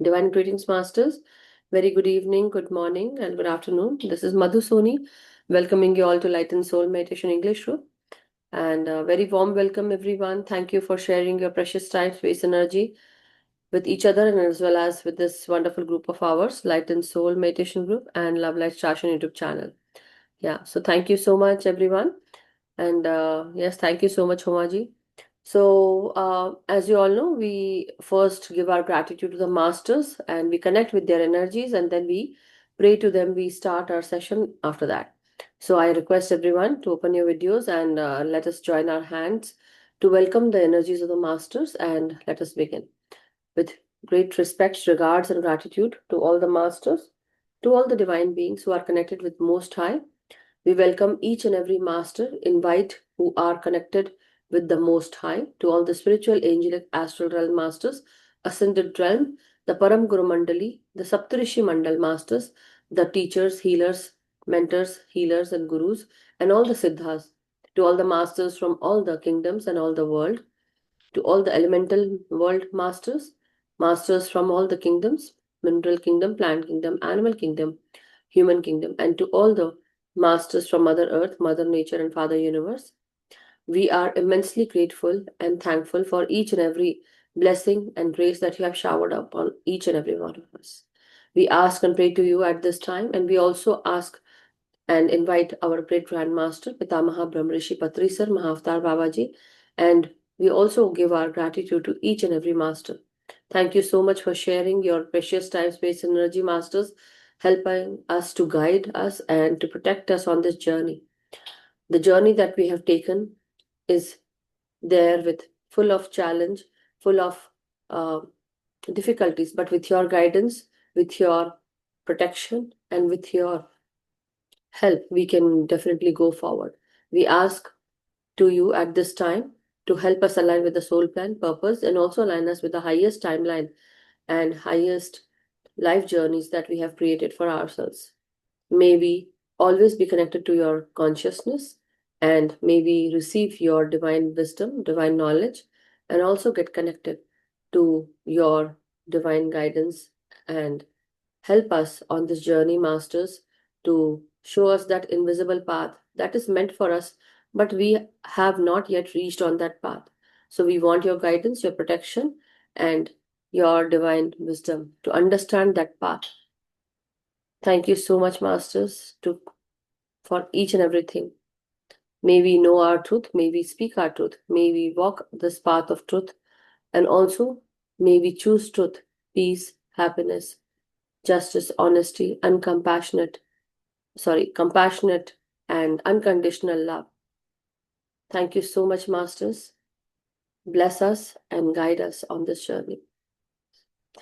Divine greetings, Masters. Very good evening, good morning, and good afternoon. This is MadhuSoni, welcoming you all to Light and Soul Meditation English Group. And a very warm welcome, everyone. Thank you for sharing your precious time, space, energy with each other and as well as with this wonderful group of ours, Light and Soul Meditation Group and Love Light Shashan YouTube channel. Yeah, so thank you so much, everyone. And yes, thank you so much, Homaji. So, as you all know, we first give our gratitude to the masters and we connect with their energies and then we pray to them. We start our session after that. So, I request everyone to open your videos and let us join our hands to welcome the energies of the masters and let us begin. With great respect, regards, and gratitude to all the masters, to all the divine beings who are connected with Most High. We welcome each and every master, invite who are connected with the Most High, to all the spiritual, angelic, astral realm masters, ascended realm, the Param Guru Mandali, the Saptarishi Mandal masters, the teachers, healers, mentors, healers, and gurus, and all the siddhas, to all the masters from all the kingdoms and all the world, to all the elemental world masters, masters from all the kingdoms, mineral kingdom, plant kingdom, animal kingdom, human kingdom, and to all the masters from Mother Earth, Mother Nature, and Father Universe. We are immensely grateful and thankful for each and every blessing and grace that you have showered upon each and every one of us. We ask and pray to you at this time, and we also ask and invite our great grandmaster, Pitamaha Brahmrishi Patri Sir, Mahavatar Babaji, and we also give our gratitude to each and every master. Thank you so much for sharing your precious time, space, and energy, masters, helping us to guide us and to protect us on this journey. The journey that we have taken is there with full of challenge, full of difficulties, but with your guidance, with your protection, and with your help, we can definitely go forward. We ask to you at this time to help us align with the soul plan, purpose, and also align us with the highest timeline and highest life journeys that we have created for ourselves. May we always be connected to your consciousness and may we receive your divine wisdom, divine knowledge, and also get connected to your divine guidance and help us on this journey, masters, to show us that invisible path that is meant for us, but we have not yet reached on that path. So we want your guidance, your protection, and your divine wisdom to understand that path. Thank you so much, masters, for each and everything. May we know our truth, may we speak our truth, may we walk this path of truth, and also may we choose truth, peace, happiness, justice, honesty, compassionate and unconditional love. Thank you so much, masters. Bless us and guide us on this journey.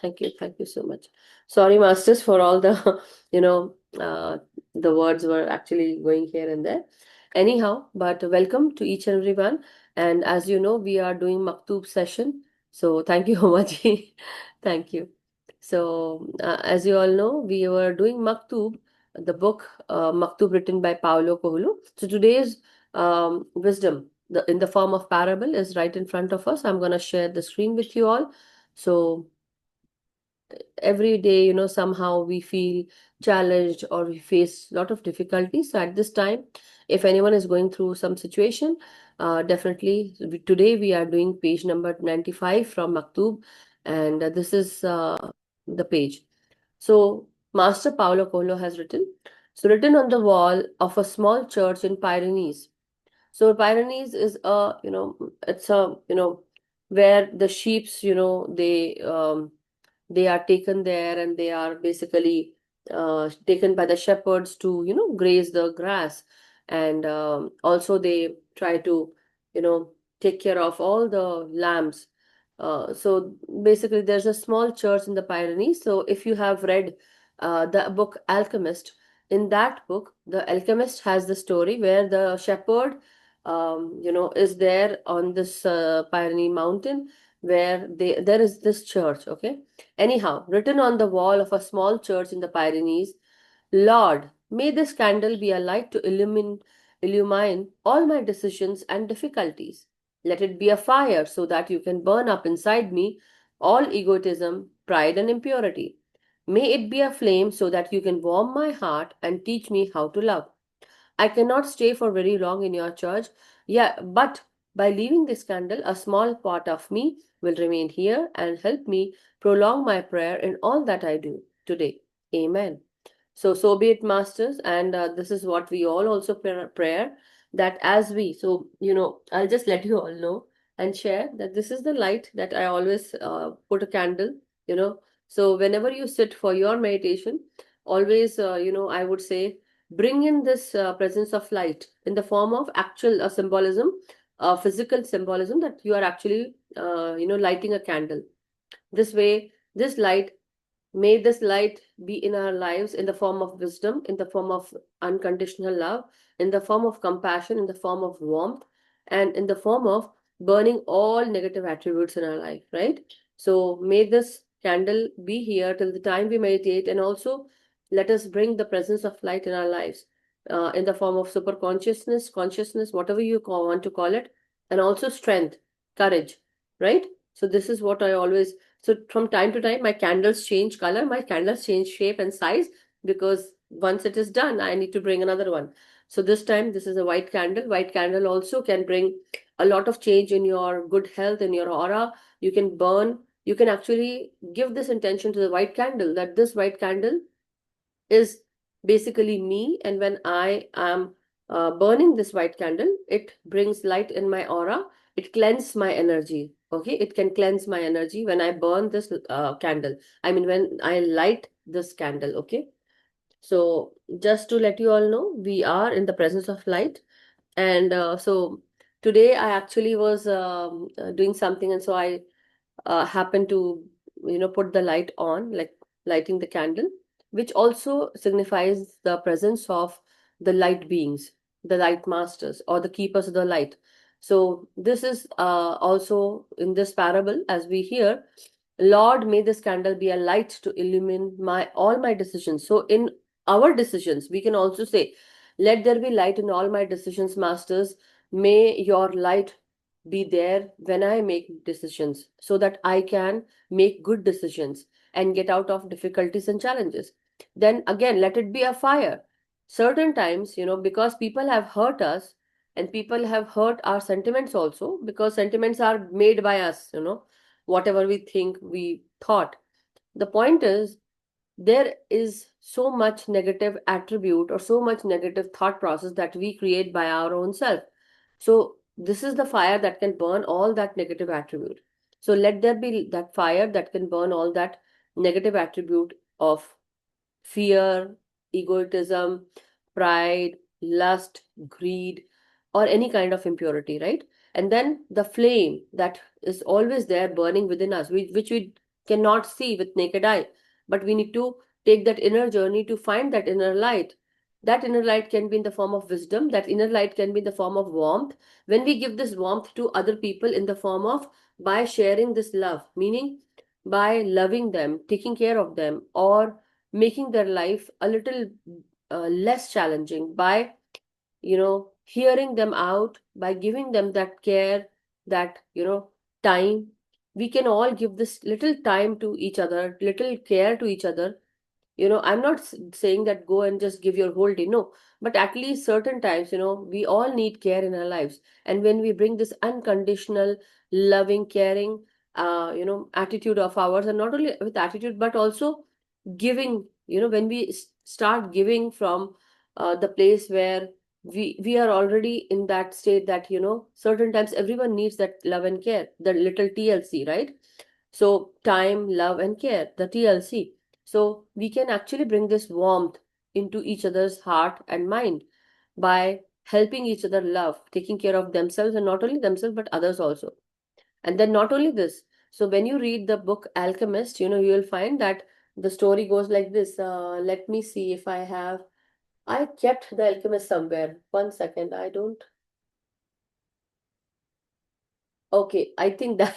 Thank you so much. Sorry, masters, for all the, the words were actually going here and there. Anyhow, but welcome to each and everyone. And as you know, we are doing Maktub session. So thank you, Homaji. Thank you. So as you all know, we were doing Maktub, the book Maktub written by Paulo Coelho. So today's wisdom in the form of parable is right in front of us. I'm going to share the screen with you all. So every day, somehow we feel challenged or we face a lot of difficulties. So at this time, if anyone is going through some situation, definitely today we are doing page number 95 from Maktub, and this is the page. So Master Paulo Coelho has written, so written on the wall of a small church in Pyrenees. So Pyrenees is it's a, where the sheeps, they are taken there and they are basically taken by the shepherds to graze the grass, and also they try to take care of all the lambs. So basically there's a small church in the Pyrenees. So if you have read the book Alchemist, in that book the alchemist has the story where the shepherd is there on this Pyrenees mountain where there is this church. Okay. Anyhow, written on the wall of a small church in the Pyrenees, Lord, may this candle be a light to illumine all my decisions and difficulties. Let it be a fire so that you can burn up inside me all egotism, pride, and impurity. May it be a flame so that you can warm my heart and teach me how to love. I cannot stay for very long in your church. Yeah, but by leaving this candle, a small part of me will remain here and help me prolong my prayer in all that I do today. Amen. So be it, masters. And this is what we all also prayer that as we, so, I'll just let you all know and share that this is the light that I always put a candle, you know. So whenever you sit for your meditation, always, I would say, bring in this presence of light in the form of actual symbolism, physical symbolism that you are actually, lighting a candle. This way, this light, may this light be in our lives in the form of wisdom, in the form of unconditional love, in the form of compassion, in the form of warmth, and in the form of burning all negative attributes in our life, right? So may this candle be here till the time we meditate, and also let us bring the presence of light in our lives in the form of super consciousness, consciousness, whatever you want to call it, and also strength, courage, right? So this is what I always, so from time to time, my candles change color, my candles change shape and size, because once it is done, I need to bring another one. So this time, this is a white candle. White candle also can bring a lot of change in your good health, in your aura. You can burn, you can actually give this intention to the white candle, that this white candle is basically me. And when I am burning this white candle, it brings light in my aura. It cleanses my energy. Okay, it can cleanse my energy when I burn this candle. I mean, when I light this candle. Okay, so just to let you all know, we are in the presence of light. And so today I actually was doing something, and so I happen to put the light on, like lighting the candle, which also signifies the presence of the light beings, the light masters, or the keepers of the light. So this is also in this parable, as we hear, Lord, may this candle be a light to illumine my all my decisions. So in our decisions, we can also say, let there be light in all my decisions, masters. May your light be there when I make decisions, so that I can make good decisions and get out of difficulties and challenges. Then again, let it be a fire. Certain times, because people have hurt us, and people have hurt our sentiments also, because sentiments are made by us, whatever we think, we thought. The point is, there is so much negative attribute or so much negative thought process that we create by our own self. So this is the fire that can burn all that negative attribute. So let there be that fire that can burn all that negative attribute of fear, egotism, pride, lust, greed, or any kind of impurity, right? And then the flame that is always there burning within us, which we cannot see with naked eye, but we need to take that inner journey to find that inner light. That inner light can be in the form of wisdom, that inner light can be in the form of warmth. When we give this warmth to other people in the form of, by sharing this love, meaning by loving them, taking care of them, or making their life a little less challenging, by hearing them out, by giving them that care, that time. We can all give this little time to each other, little care to each other. I'm not saying that go and just give your whole day, no, but at least certain times, we all need care in our lives. And when we bring this unconditional loving, caring attitude of ours, and not only with attitude but also giving, when we start giving from the place where we are already in that state, that certain times everyone needs that love and care, the little TLC, right? So time, love, and care, the TLC. So we can actually bring this warmth into each other's heart and mind by helping each other love, taking care of themselves, and not only themselves but others also. And then not only this, so when you read the book Alchemist, you will find that the story goes like this. Let me see if I kept the Alchemist somewhere. One second, I don't. Okay, I think that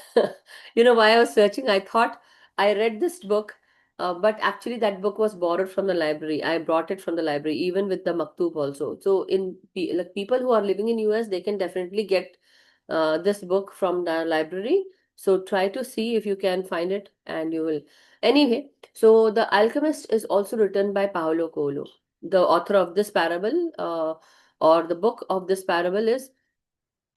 why I was searching, I thought I read this book, but actually that book was borrowed from the library. I brought it from the library, even with the Maktub also. So like people who are living in US, they can definitely get this book from the library. So try to see if you can find it, and you will. Anyway, so The Alchemist is also written by Paulo Coelho. The author of this parable, or the book of this parable, is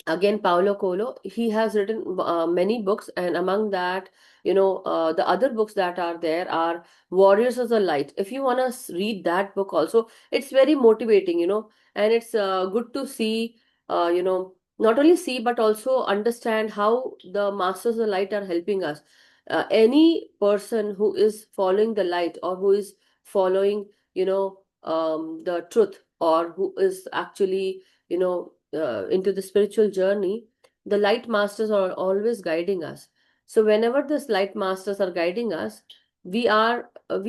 again Paulo Coelho. He has written many books, and among that, the other books that are there are Warriors of the Light. If you want to read that book also, it's very motivating, and it's good to see, not only see but also understand how the Masters of the Light are helping us. Any person who is following the light, or who is following, the truth, or who is actually, into the spiritual journey, the light masters are always guiding us. So whenever this light masters are guiding us, we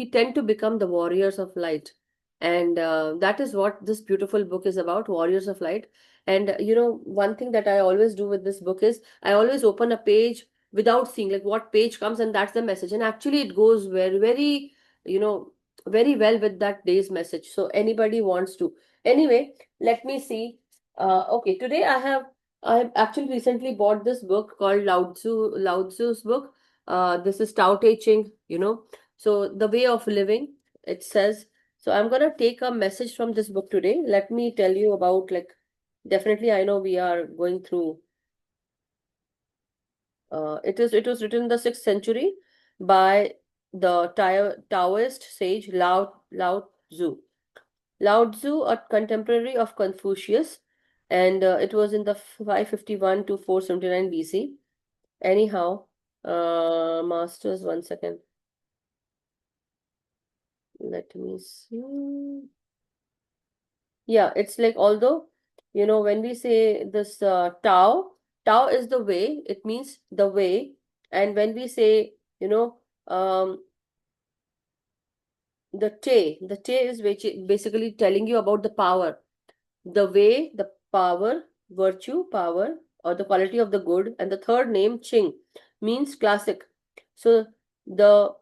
tend to become the warriors of light. And that is what this beautiful book is about, Warriors of Light. And one thing that I always do with this book is I always open a page without seeing like what page comes, and that's the message. And actually it goes very, very, very well with that day's message. So anybody wants to. Anyway, let me see. Okay, today I actually recently bought this book called Lao Tzu's book. This is Tao Te Ching, So the way of living, it says. So I'm gonna take a message from this book today. Let me tell you about, like, definitely I know we are going through. It was written in the 6th century by the Taoist sage Lao Tzu. Lao Tzu, a contemporary of Confucius, and it was in the 551 to 479 BC. Anyhow, masters, 1 second. Let me see. Yeah, it's like, although, when we say this Tao is the way, it means the way. And when we say, the Te is basically telling you about the power. The way, the power, virtue, power, or the quality of the good. And the third name, Ching, means classic. So the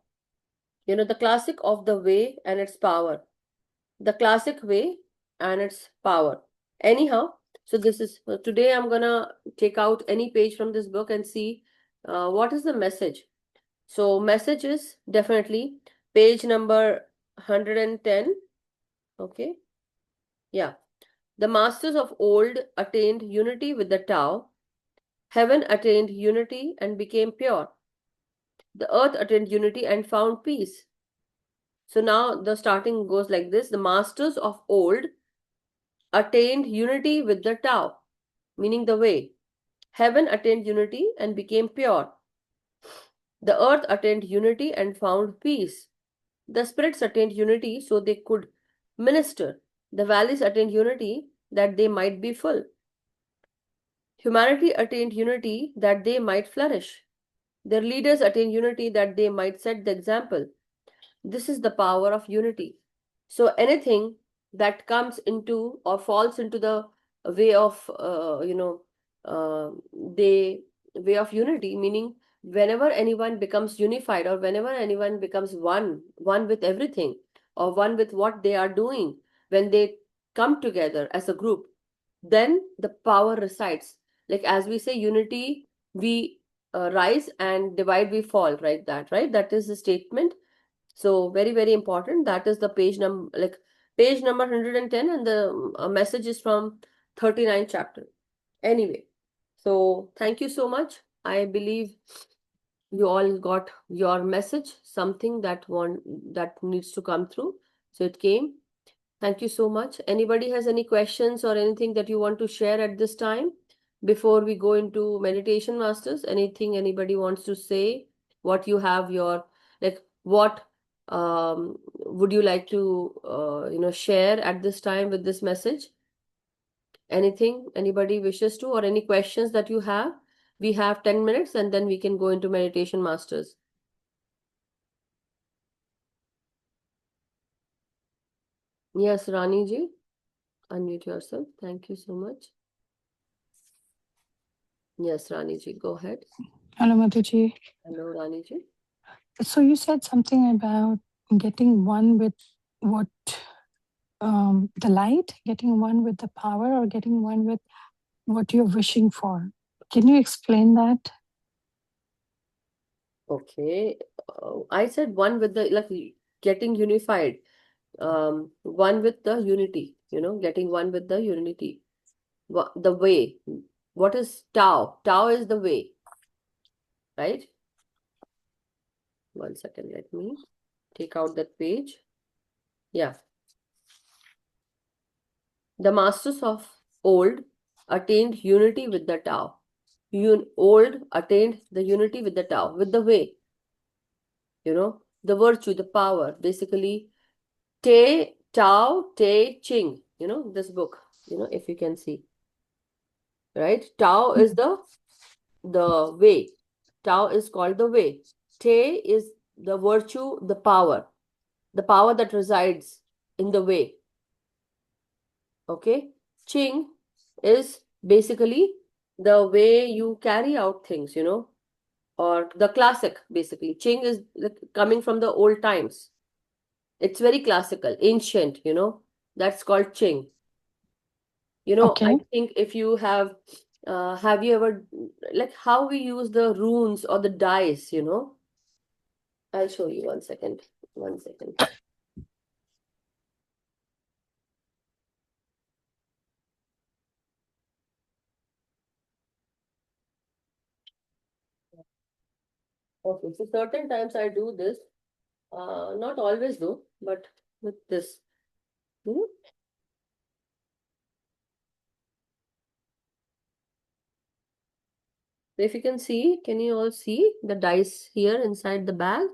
the classic of the way and its power. The classic way and its power. Anyhow, so this is today I'm gonna take out any page from this book and see what is the message. So message is definitely page number 110. Okay. Yeah. The masters of old attained unity with the Tao. Heaven attained unity and became pure. The earth attained unity and found peace. So now the starting goes like this. The masters of old attained unity with the Tao, meaning the way. Heaven attained unity and became pure. The earth attained unity and found peace. The spirits attained unity so they could minister. The valleys attained unity that they might be full. Humanity attained unity that they might flourish. Their leaders attained unity that they might set the example. This is the power of unity. So anything that comes into or falls into the way of, the way of unity, meaning whenever anyone becomes unified, or whenever anyone becomes one with everything, or one with what they are doing, when they come together as a group, then the power resides. Like, as we say, unity, we rise, and divide, we fall, right? That is the statement. So very, very important. That is the page number, like page number 110, and the message is from 39th chapter. Anyway, so thank you so much. I believe you all got your message, something that needs to come through. So it came. Thank you so much. Anybody has any questions or anything that you want to share at this time before we go into meditation, masters? Anything anybody wants to say? What you have your, like, what would you like to share at this time with this message? Anything anybody wishes to, or any questions that you have? We have 10 minutes and then we can go into meditation, masters. Yes, Rani ji, unmute yourself. Thank you so much. Yes, Rani ji, go ahead. Hello, Madhu ji. Hello, Rani ji. So you said something about getting one with what, the light, getting one with the power, or getting one with what you're wishing for. Can you explain that? Okay. I said one with the, like, getting unified. One with the unity, getting one with the unity. The way. What is Tao? Tao is the way, right? 1 second, let me take out that page. Yeah. The masters of old attained unity with the Tao. Old attained the unity with the Tao, with the way, the virtue, the power. Basically, Te, Tao, Te, Ching, this book, if you can see, right? Tao is the way. Tao is called the way. Te is the virtue, the power that resides in the way. Okay. Ching is basically the way you carry out things, or the classic, basically. Ching is coming from the old times. It's very classical, ancient, that's called Ching. I Okay. think if you have you ever, like, how we use the runes or the dice, I'll show you 1 second. 1 second. Okay, so certain times I do this, not always though, but with this, you if you can see, can you all see the dice here inside the bag?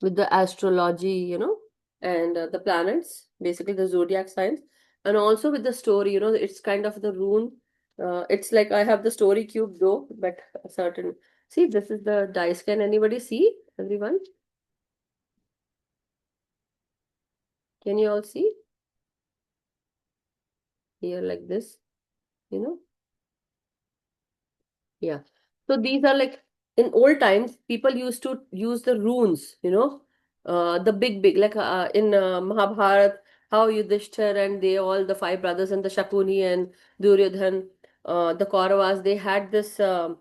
With the astrology, and the planets, basically the zodiac signs, and also with the story, it's kind of the rune. It's like I have the story cube though, but a certain. See, this is the dice. Can anybody see? Everyone? Can you all see? Here, like this, you know? Yeah. So these are like, in old times, people used to use the runes, the big, like in Mahabharata, how Yudhishthir and they all, the five brothers and the Shakuni and Duryodhan, the Kauravas, they had this, Dyut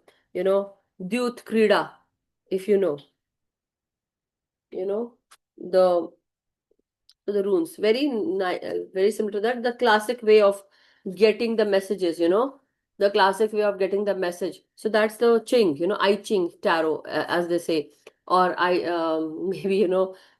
Krida, if you know, the runes. Very similar to that. The classic way of getting the messages, the classic way of getting the message. So that's the Ching, I Ching tarot, as they say. Or maybe,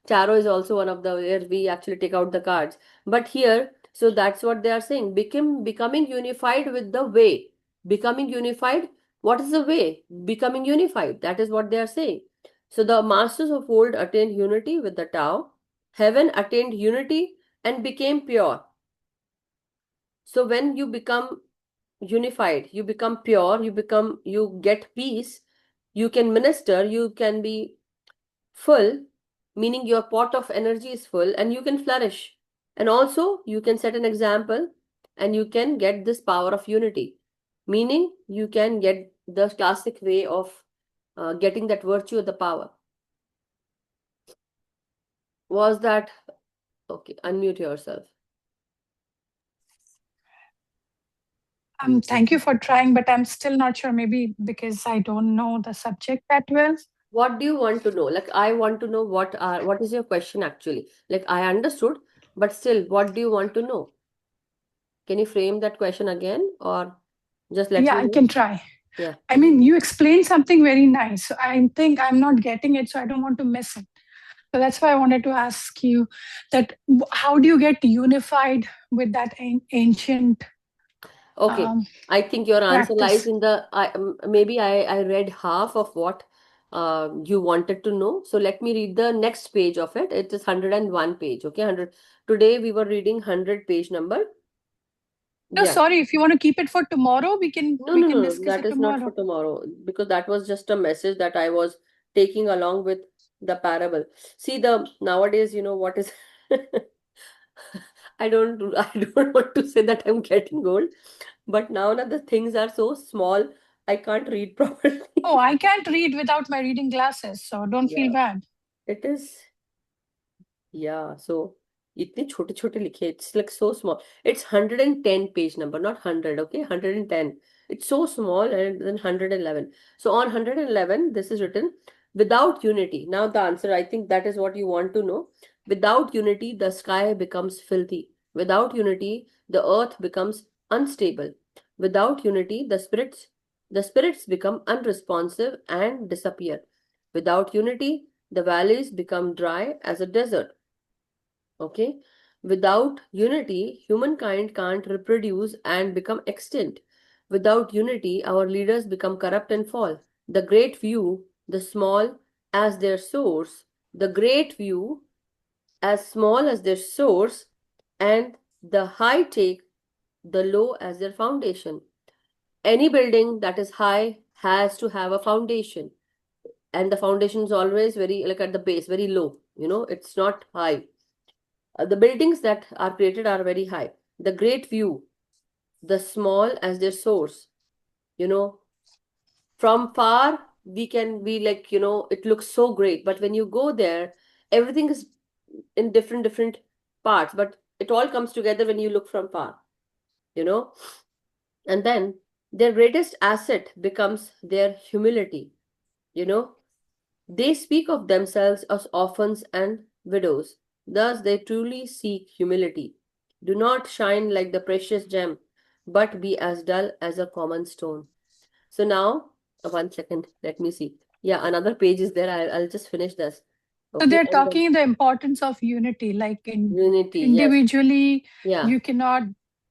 tarot is also one of the where we actually take out the cards. But here, so that's what they are saying. Becoming unified with the way. Becoming unified. What is the way? Becoming unified. That is what they are saying. So the masters of old attained unity with the Tao. Heaven attained unity and became pure. So when you become unified, you become pure, you get peace, you can minister, you can be full, meaning your pot of energy is full and you can flourish. And also you can set an example and you can get this power of unity, meaning you can get the classic way of getting that virtue of the power. Was that okay? Unmute yourself. Thank you for trying, but I'm still not sure. Maybe because I don't know the subject that well. What do you want to know? Like, I want to know what is your question actually? Like, I understood, but still, what do you want to know? Can you frame that question again, or just let Yeah, me I know? can try. Yeah. I mean, you explained something very nice. So I think I'm not getting it, so I don't want to miss it. So that's why I wanted to ask you that how do you get unified with that ancient Okay. um, I think your answer lies practice? in the maybe I read half of what you wanted to know. So let me read the next page of it. It is 101 page. Okay, 100. Today we were reading 100 page number. No, Yeah. sorry. If you want to keep it for tomorrow, No, we no, can no, discuss that it is not for tomorrow. tomorrow because that was just a message that I was taking along with the parable. See, the nowadays, what is I don't want to say that I'm getting old, but now that the things are so small, I can't read properly. Oh, I can't read without my reading glasses, so don't feel Yeah, bad. it is. Yeah, so. इतने छोटे छोटे लिखे, it's like so small. It's 110 page number, not 100, okay? 110. It's so small, and then 111. So on 111, this is written, without unity. Now the answer, I think that is what you want to know. Without unity, the sky becomes filthy. Without unity, the earth becomes unstable. Without unity, the spirits become unresponsive and disappear. Without unity, the valleys become dry as a desert. Okay? Without unity, humankind can't reproduce and become extinct. Without unity, our leaders become corrupt and fall. The great view, the small as their source, the great view as small as their source, and the high take the low as their foundation. Any building that is high has to have a foundation, and the foundation is always very, like, at the base, very low. It's not high. The buildings that are created are very high. The great view, the small as their source. You know, from far, we can be like, it looks so great. But when you go there, everything is in different parts. But it all comes together when you look from far, you know. And then their greatest asset becomes their humility, you know. They speak of themselves as orphans and widows. Thus, they truly seek humility. Do not shine like the precious gem, but be as dull as a common stone. So now, 1 second, let me see. Yeah, another page is there. I'll just finish this. So Okay, they're and then talking the importance of unity, like unity. Yes. individually, Yeah. you cannot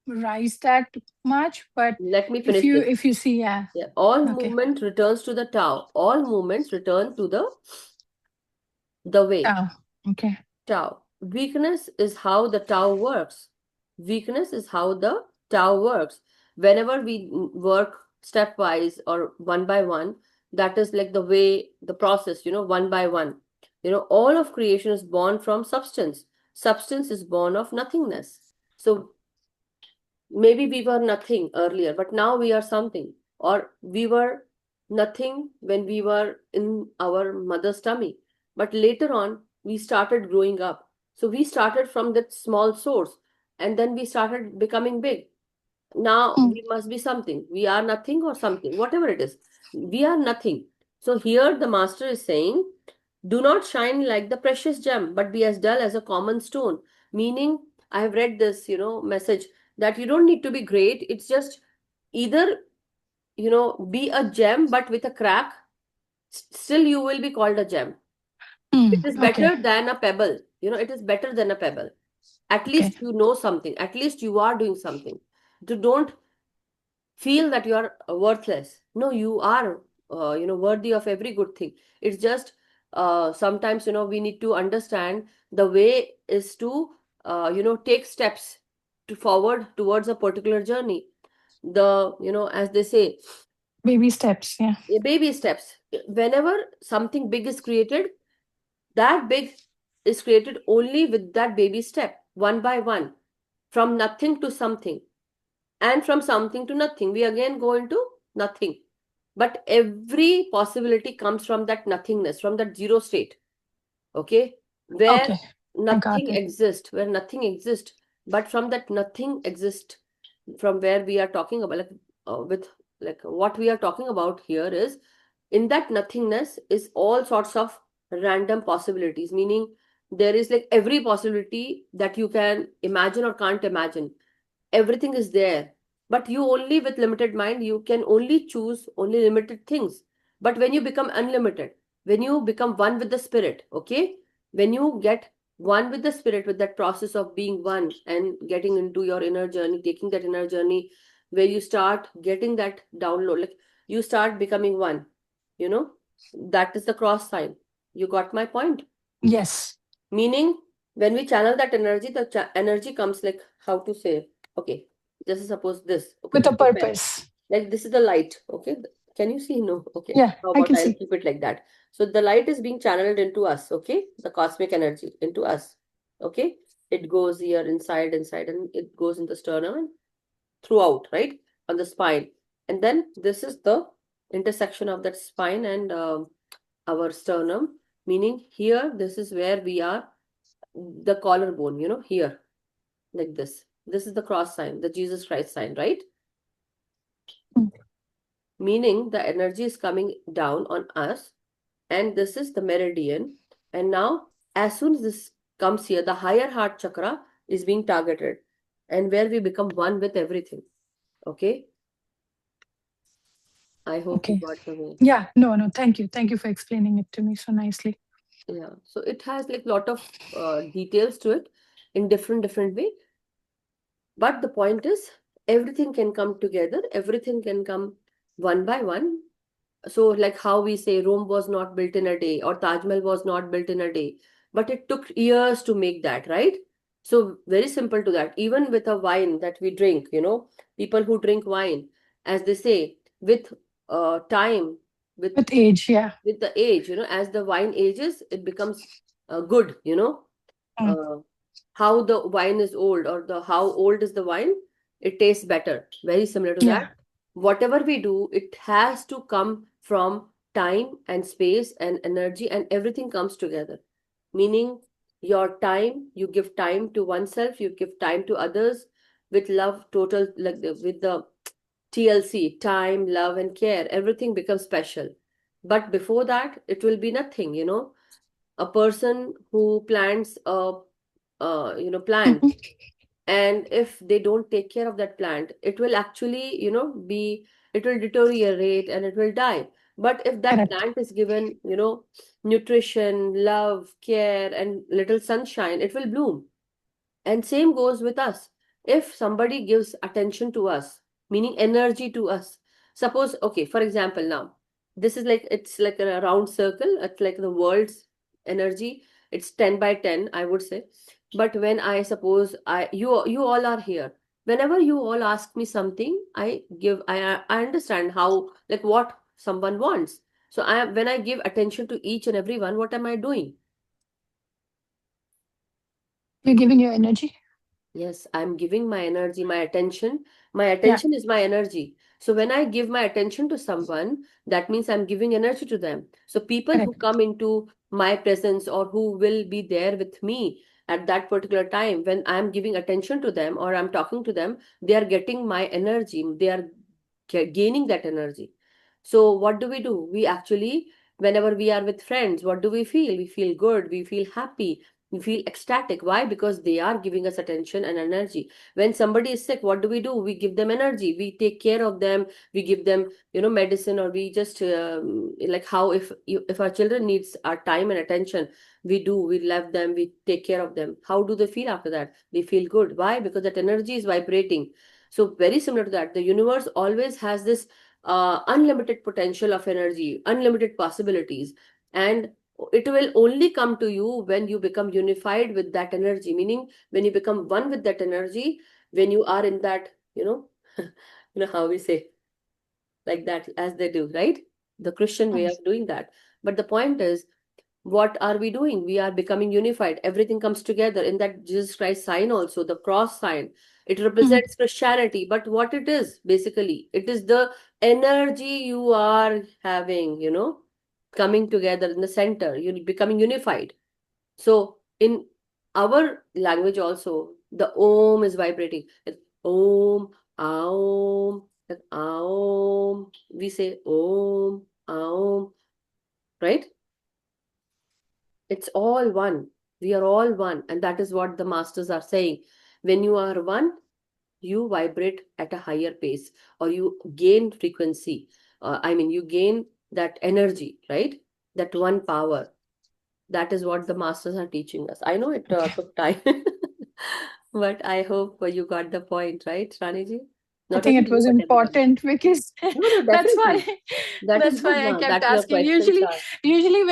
rise that much, but Let me if finish you this. if you see, yeah, Yeah. All okay, movement returns to the Tao. All movements return to the way. oh, okay. Tao. Weakness is how the Tao works. Weakness is how the Tao works. Whenever we work stepwise or one by one, that is like the way, the process, one by one. All of creation is born from substance. Substance is born of nothingness. So maybe we were nothing earlier, but now we are something. Or we were nothing when we were in our mother's tummy. But later on, we started growing up. So we started from that small source, and then we started becoming big. Now Mm, we must be something. We are nothing or something, whatever it is. We are nothing. So here the master is saying, do not shine like the precious gem, but be as dull as a common stone. Meaning, I have read this, message that you don't need to be great. It's just either, be a gem, but with a crack, still you will be called a gem. It is okay, better than a pebble. It is better than a pebble. At okay. least you know something. At least you are doing something. Don't feel that you are worthless. No, you are, worthy of every good thing. It's just sometimes, we need to understand the way is to, take steps to forward towards a particular journey. As they say, Baby steps, yeah. baby steps. Whenever something big is created, that big is created only with that baby step, one by one, from nothing to something. And from something to nothing, we again go into nothing. But every possibility comes from that nothingness, from that zero state. Okay, where Okay, I got nothing it. exists, but from that nothing exists, from where we are talking about, like, with, like, what we are talking about here is, in that nothingness is all sorts of random possibilities, meaning there is like every possibility that you can imagine or can't imagine. Everything is there, but you, only with limited mind, you can only choose only limited things. But when you become unlimited, when you become one with the spirit, okay, when you get one with the spirit, with that process of being one and getting into your inner journey, taking that inner journey, where you start getting that download, like, you start becoming one, you know that is the cross sign. You got my point? Yes, Meaning, when we channel that energy, the energy comes, like, how to say, okay, just suppose this, okay, with this a is the pen, purpose. like, this is the light, okay, can you see? No, okay, Yeah, how I about can I'll see. keep it like that. So the light is being channeled into us, okay, the cosmic energy into us, okay. It goes here inside, and it goes in the sternum and throughout, right, on the spine. And then this is the intersection of that spine and our sternum, meaning here, this is where we are the collarbone, here, like this. This is the cross sign, the Jesus Christ sign, right? Mm. Meaning the energy is coming down on us, and this is the meridian. And now, as soon as this comes here, the higher heart chakra is being targeted, and where we become one with everything. Okay, I hope you Okay. got the way. Yeah, no, no, thank you. Thank you for explaining it to me so nicely. Yeah, so it has like lot of details to it in different way. But the point is, everything can come together, everything can come one by one. So, like how we say Rome was not built in a day, or Taj Mahal was not built in a day, but it took years to make that, right? So, very simple to that. Even with a wine that we drink, people who drink wine, as they say, with time, with With age, yeah. with the age, as the wine ages, it becomes good, Mm. uh, how the wine is old, or the how old is the wine, it tastes better. Very similar to that. Yeah, Whatever we do, it has to come from time and space and energy, and everything comes together. Meaning, your time, you give time to oneself, you give time to others with love, total, like with the TLC, time, love, and care, everything becomes special. But before that, it will be nothing, a person who plants a plant, mhm, and if they don't take care of that plant, it will actually be, it will deteriorate and it will die. But if that correct. plant is given nutrition, love, care, and little sunshine, it will bloom. And same goes with us. If somebody gives attention to us, meaning energy to us, suppose, okay, for example, now, this is like, it's like a round circle, it's like the world's energy. It's 10 by 10, I would say. But when I suppose you all are here, whenever you all ask me something, I give, I understand how, like what someone wants. So when I give attention to each and every one, what am I doing? You're giving your energy. Yes, I'm giving my energy, my attention. My Yeah, attention is my energy. So when I give my attention to someone, that means I'm giving energy to them. So people who correct. come into my presence, or who will be there with me at that particular time, when I'm giving attention to them or I'm talking to them, they are getting my energy. They are gaining that energy. So what do? We actually, whenever we are with friends, what do we feel? We feel good, we feel happy, we feel ecstatic. Why? Because they are giving us attention and energy. When somebody is sick, what do? We give them energy. We take care of them. We give them, medicine, or we just like how if our children needs our time and attention, we do. We love them. We take care of them. How do they feel after that? They feel good. Why? Because that energy is vibrating. So very similar to that, the universe always has this unlimited potential of energy, unlimited possibilities, and it will only come to you when you become unified with that energy. Meaning, when you become one with that energy, when you are in that, how we say, like that, as they do, right? The Christian way Mm. of doing that. But the point is, what are we doing? We are becoming unified. Everything comes together in that Jesus Christ sign, also the cross sign. It Mhm. represents Christianity. But what it is, basically, it is the energy you are having, coming together in the center, you becoming unified. So in our language also, the Om is vibrating. Like Om, Aum, like Aum. We say Om, Aum, right? It's all one. We are all one. And that is what the masters are saying. When you are one, you vibrate at a higher pace, or you gain frequency. You gain that energy, right? That one power. That is what the masters are teaching us. I know it Okay. took time, but I hope you got the point, right, Raniji? I Not think only it you, was but everyone. important because No, no, that's why definitely. That is that's good why I now kept that your asking. questions Usually, are. usually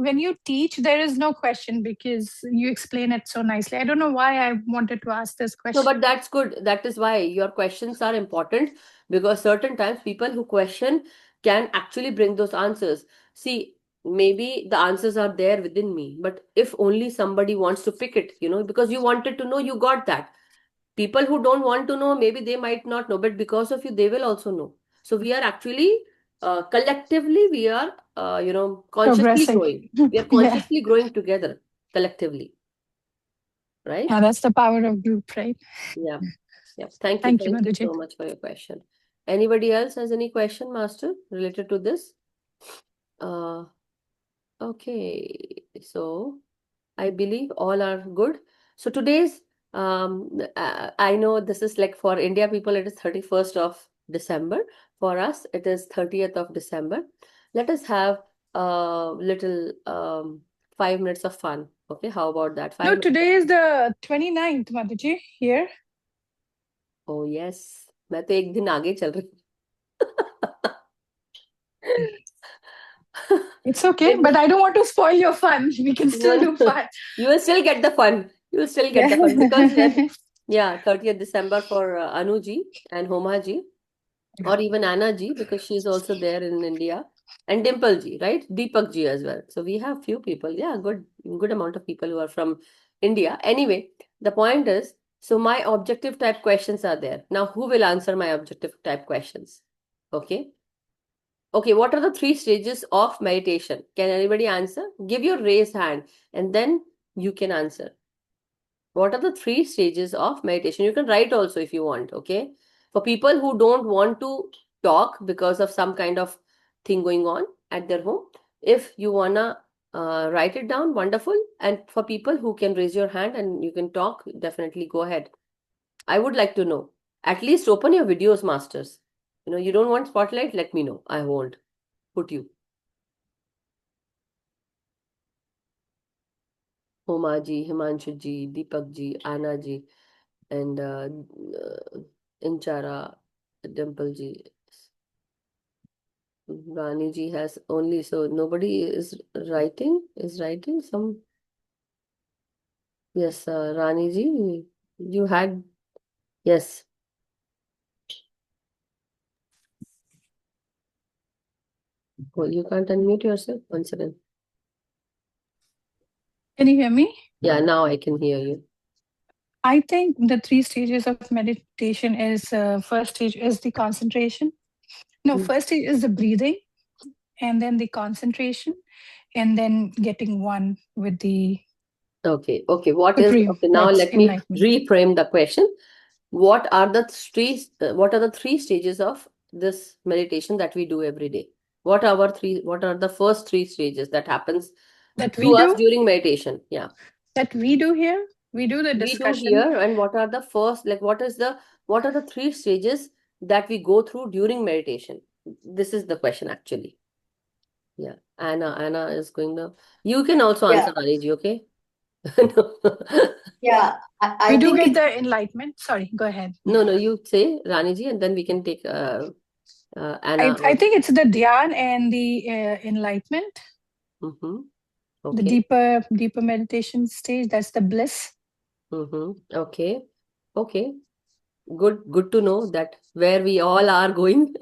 when you teach, there is no question because you explain it so nicely. I don't know why I wanted to ask this No, question. but that's good. That is why your questions are important, because certain times people who question can actually bring those answers. See, maybe the answers are there within me, but if only somebody wants to pick it, because you wanted to know, you got that. People who don't want to know, maybe they might not know, but because of you, they will also know. So we are actually, collectively, we are, consciously Progressing. growing. We are Yeah. consciously growing together, collectively. right? Yeah, that's the power of group, right? Yeah. Yeah. Thank Thank you, you Madhuji. so much for your question. Anybody else has any question, Master, related to this? Uh, okay. So I believe all are good. So today's, I know this is like for India people, it is 31st of December. For us, it is 30th of December. Let us have a little 5 minutes of fun. Okay, how about that? No, 5 minutes. today is the 29th, Madhuji, here. Oh yes, मैं तो एक दिन आगे चल रही हूँ. It's okay, एक but दिन. I don't want to spoil your fun. We can No, still do no. fun. You will still get the fun. You will still get Yeah. the fun because when, yeah, 30th December for Anuji and Homaji, or even Anna ji, because she's also there in India, and Dimple ji, right? Deepak ji as well. So we have few people, yeah, good amount of people who are from India. Anyway, the point is, so my objective type questions are there. Now, who will answer my objective type questions? Okay. Okay, what are the 3 stages of meditation? Can anybody answer? Give your raised hand and then you can answer. What are the 3 stages of meditation? You can write also if you want, okay? For people who don't want to talk because of some kind of thing going on at their home, if you wanna write it down, wonderful. And for people who can raise your hand and you can talk, definitely go ahead. I would like to know. At least open your videos, masters. You don't want spotlight, let me know. I won't put you. Homa ji, Himanshu ji, Deepak ji, Anna ji, and Inchara, Dimple ji. Rani ji has only, so nobody is writing some. Yes, Rani ji, you had, yes. Oh, you can't unmute yourself. One second. Can you hear me? Yeah, now I can hear you. I think the 3 stages of meditation is first stage is the concentration. No, Mm. first stage is the breathing, and then the concentration, and then getting one with the Okay, What is, supreme. okay, now That's let me enlightenment. reframe the question. What are the 3 stages of this meditation that we do every day? What are the first 3 stages that happens That to we us do, during meditation? Yeah. that we do here. We do the We do discussion. here, and what are the first, like what are the 3 stages that we go through during meditation? This is the question actually. Yeah. Anna is going to, you can also Yeah, answer, Aniji, okay? No. yeah. We I do think get it's the enlightenment. Sorry, go ahead. No, you say Raniji, and then we can take Anna I also. think it's the dhyan and the enlightenment, Mm-hmm. the Okay. deeper meditation stage. That's the bliss. Mm-hmm. Okay. Okay. Good to know that where we all are going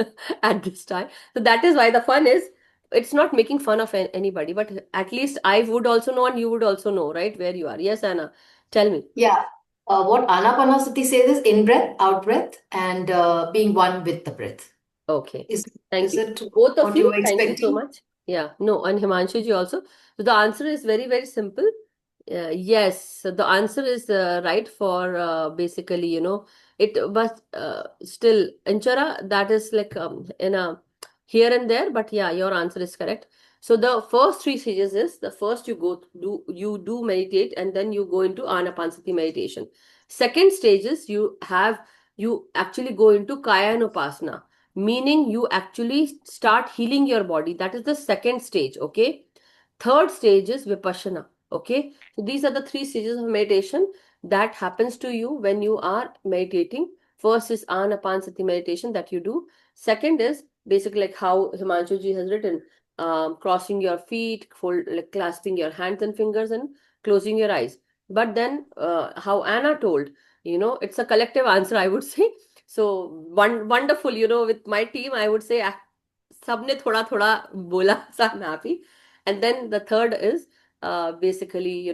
at this time. So that is why the fun is, it's not making fun of anybody, but at least I would also know and you would also know, right, where you are. Yes, Anna, tell me. yeah. What Anapanasati says is in breath, out breath, and being one with the breath. Okay. Is Thank is you. it Both of what you you, were thank you so expecting? much. Yeah, no, and Himanshu ji also. So the answer is very, very simple. Yes, so the answer is right for basically, it, but still, Inchara, that is like in a here and there, but yeah, your answer is correct. So the first 3 stages is, the first you do meditate and then you go into Anapansati meditation. Second stage is you actually go into Kaya Anupasana, meaning you actually start healing your body. That is the second stage, okay? Third stage is Vipassana, okay? So these are the 3 stages of meditation that happens to you when you are meditating. First is Anapansati meditation that you do. Second is basically like how Himanshu ji has written, crossing your feet, like clasping your hands and fingers and closing your eyes. But then how Anna told, it's a collective answer, I would say. So wonderful, with my team, I would say सबने थोड़ा थोड़ा बोला, so I'm happy. And then the third is basically,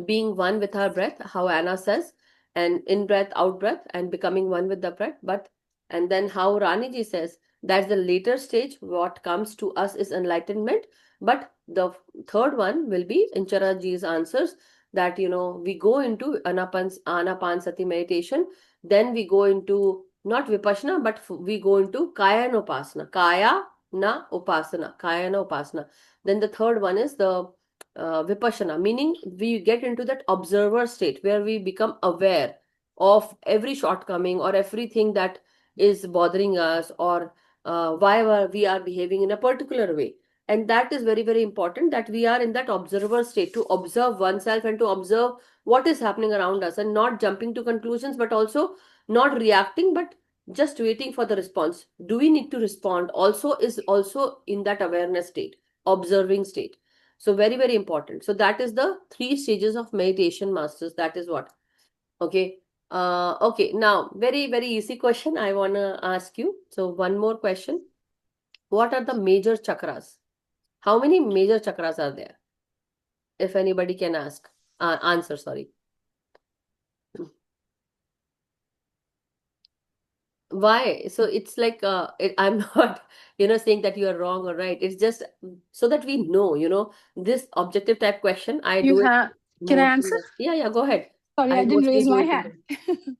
being one with our breath, how Anna says, and in breath, out breath, and becoming one with the breath. And then how Rani ji says, that's the later stage. What comes to us is enlightenment. But the third one will be Inchara ji's answers, that, we go into Anapansati meditation, then we go into not Vipassana, but we go into Kaya Upasana. Kaya na Upasana. Kaya na Upasana. Then the third one is the Vipassana, meaning we get into that observer state where we become aware of every shortcoming or everything that is bothering us, or why we are behaving in a particular way. And that is very, very important, that we are in that observer state, to observe oneself and to observe what is happening around us, and not jumping to conclusions, but also not reacting, but just waiting for the response. Do we need to respond? Also is also in that awareness state, observing state. So very, very important. So that is the 3 stages of meditation, masters. That is what. Okay. Okay. Now, very, very easy question I want to ask you. So one more question. What are the major chakras? How many major chakras are there? If anybody can answer, sorry. Why? So it's like, I'm not, saying that you are wrong or right. It's just so that we know, this objective type question, I You do it have, can I mostly. answer? Yeah, go ahead. Sorry, I I didn't mostly raise do my it. hand.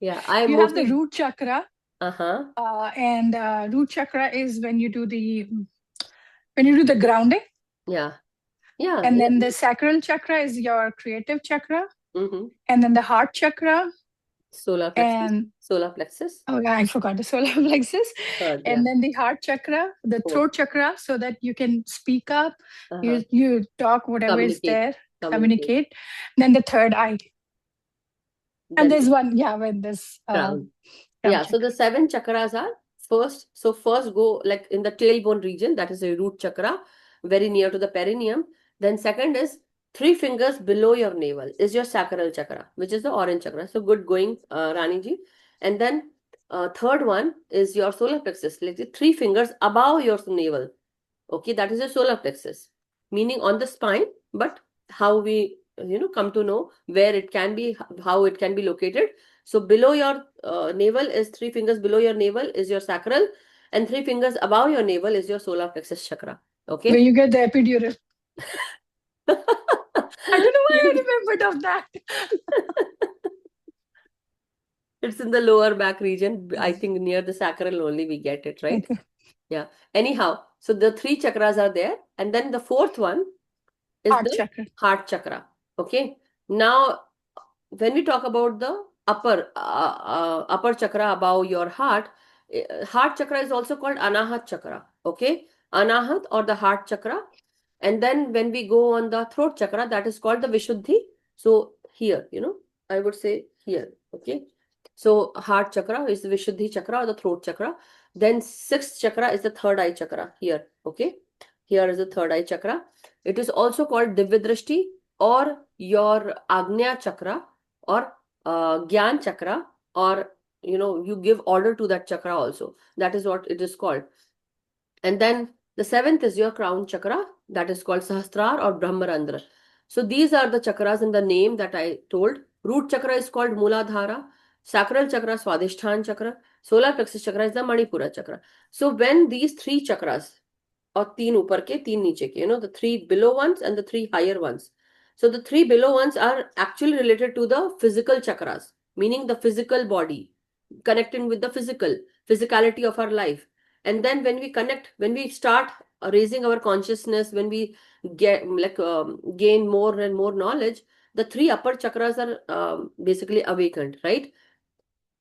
Yeah, I You have the mostly. root chakra, Uh-huh. and root chakra is when you do the grounding, Yeah. Yeah. and then the sacral chakra is your creative chakra, Mm-hmm. and then the heart chakra, Solar plexus. and Solar plexus. oh yeah, I forgot the solar plexus, Third, and then the heart chakra, the Fourth. throat chakra, so that you can speak up, Uh-huh. you talk whatever is there, Communicate. Then the third eye, Then and there's one, yeah, when this crown. crown Yeah, so chakra. the 7 chakras are first go like in the tailbone region, that is the root chakra, very near to the perineum. Then second is 3 fingers below your navel is your sacral chakra, which is the orange chakra. So good going, Rani ji. And then third one is your solar plexus, like 3 fingers above your navel. Okay, that is your solar plexus, meaning on the spine, but how we come to know where it can be, how it can be located. So below your navel is 3 fingers below your navel is your sacral, and 3 fingers above your navel is your solar plexus chakra. Okay. Where you get the epidural. I don't know why I remembered of that. It's in the lower back region. I think near the sacral only we get it, right? Okay. Yeah. Anyhow, so the 3 chakras are there, and then the fourth one is Heart the chakra. heart chakra. Okay. Now, when we talk about the upper chakra above your heart, heart chakra is also called anahat chakra. Okay. Anahat, or the heart chakra. And then when we go on the throat chakra, that is called the Vishuddhi. So here, I would say here. Okay. So heart chakra is the Vishuddhi chakra, or the throat chakra. Then 6th chakra is the third eye chakra here. Okay. Here is the third eye chakra. It is also called Divyadrashti, or your Agnya chakra, or Gyan chakra, or you give order to that chakra also. That is what it is called. And then the 7th is your crown chakra, that is called Sahasrar or Brahmarandra. So these are the chakras in the name that I told. Root chakra is called Muladhara, sacral chakra Swadhisthana chakra, solar plexus chakra is the Manipura chakra. So when these 3 chakras, or 3 upar ke, 3 niche ke, the 3 below ones and the 3 higher ones. So the 3 below ones are actually related to the physical chakras, meaning the physical body, connecting with the physicality of our life. And then when we start raising our consciousness, when we get gain more and more knowledge, the 3 upper chakras are basically awakened, right?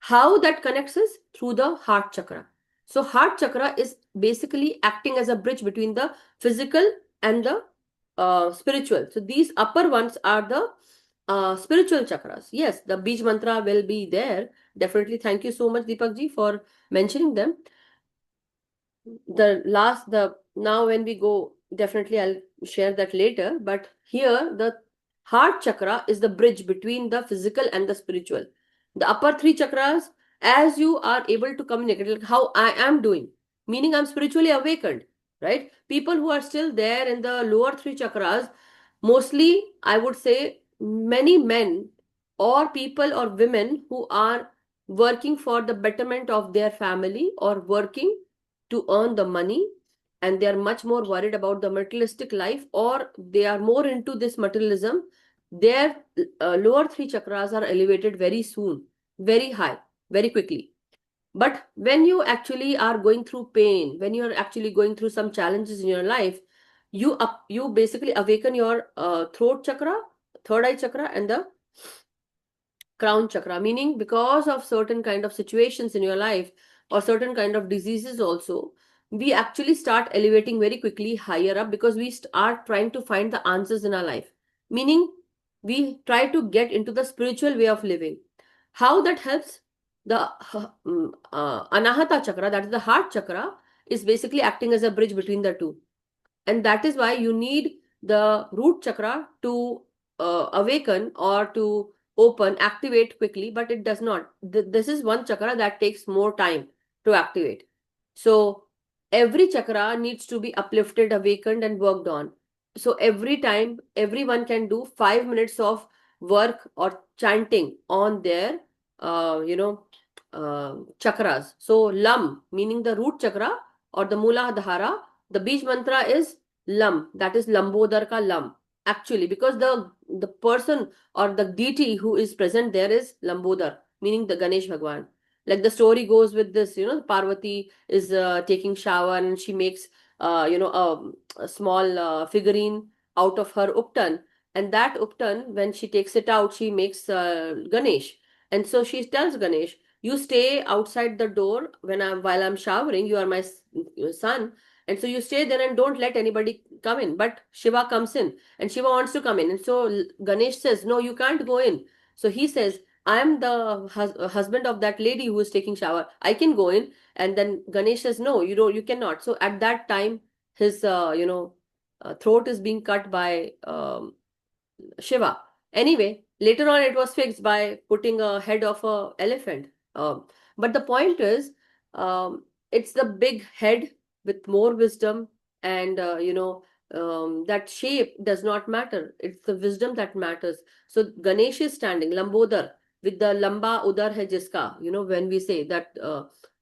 How that connects is through the heart chakra. So heart chakra is basically acting as a bridge between the physical and the spiritual. So these upper ones are the spiritual chakras. Yes, the Bij mantra will be there. Definitely. Thank you so much, Deepak ji, for mentioning them. Now when we go, definitely I'll share that later. But here, the heart chakra is the bridge between the physical and the spiritual. The upper 3 chakras, as you are able to communicate, like how I am doing, meaning I'm spiritually awakened, right? People who are still there in the lower 3 chakras, mostly I would say many men or people or women who are working for the betterment of their family, or working to earn the money, and they are much more worried about the materialistic life, or they are more into this materialism their lower three chakras are elevated very soon, very high, very quickly. But when you actually are going through pain, when you are actually going through some challenges in your life, you basically awaken your throat chakra, third eye chakra, and the crown chakra, meaning because of certain kind of situations in your life or certain kind of diseases also, we actually start elevating very quickly higher up because we are trying to find the answers in our life, meaning we try to get into the spiritual way of living. How that helps? The anahata chakra, that is the heart chakra, is basically acting as a bridge between the two, and that is why you need the root chakra to awaken or to open, activate quickly, but it does not. This is one chakra that takes more time to activate. So every chakra needs to be uplifted, awakened, and worked on. So every time, everyone can do 5 minutes of work or chanting on their, chakras. So lam, meaning the root chakra or the Mooladhara, the Bij mantra is Lam, that is Lambodar ka Lam. Actually, because the person or the deity who is present there is Lambodar, meaning the Ganesh Bhagwan. Like the story goes with this, Parvati is taking shower and she makes, a small figurine out of her uptan. And that uptan, when she takes it out, she makes Ganesh. And so she tells Ganesh, you stay outside the door while I'm showering. You are my son, and so you stay there and don't let anybody come in. But Shiva comes in and Shiva wants to come in. And so Ganesh says, no, you can't go in. So he says, I am the husband of that lady who is taking shower. I can go in. And then Ganesh says, no, you cannot. So at that time, his, throat is being cut by Shiva. Anyway, later on it was fixed by putting a head of a elephant. But the point is, it's the big head with more wisdom, and that shape does not matter. It's the wisdom that matters. So Ganesh is standing Lambodar with the lamba udar hai jiska. When we say that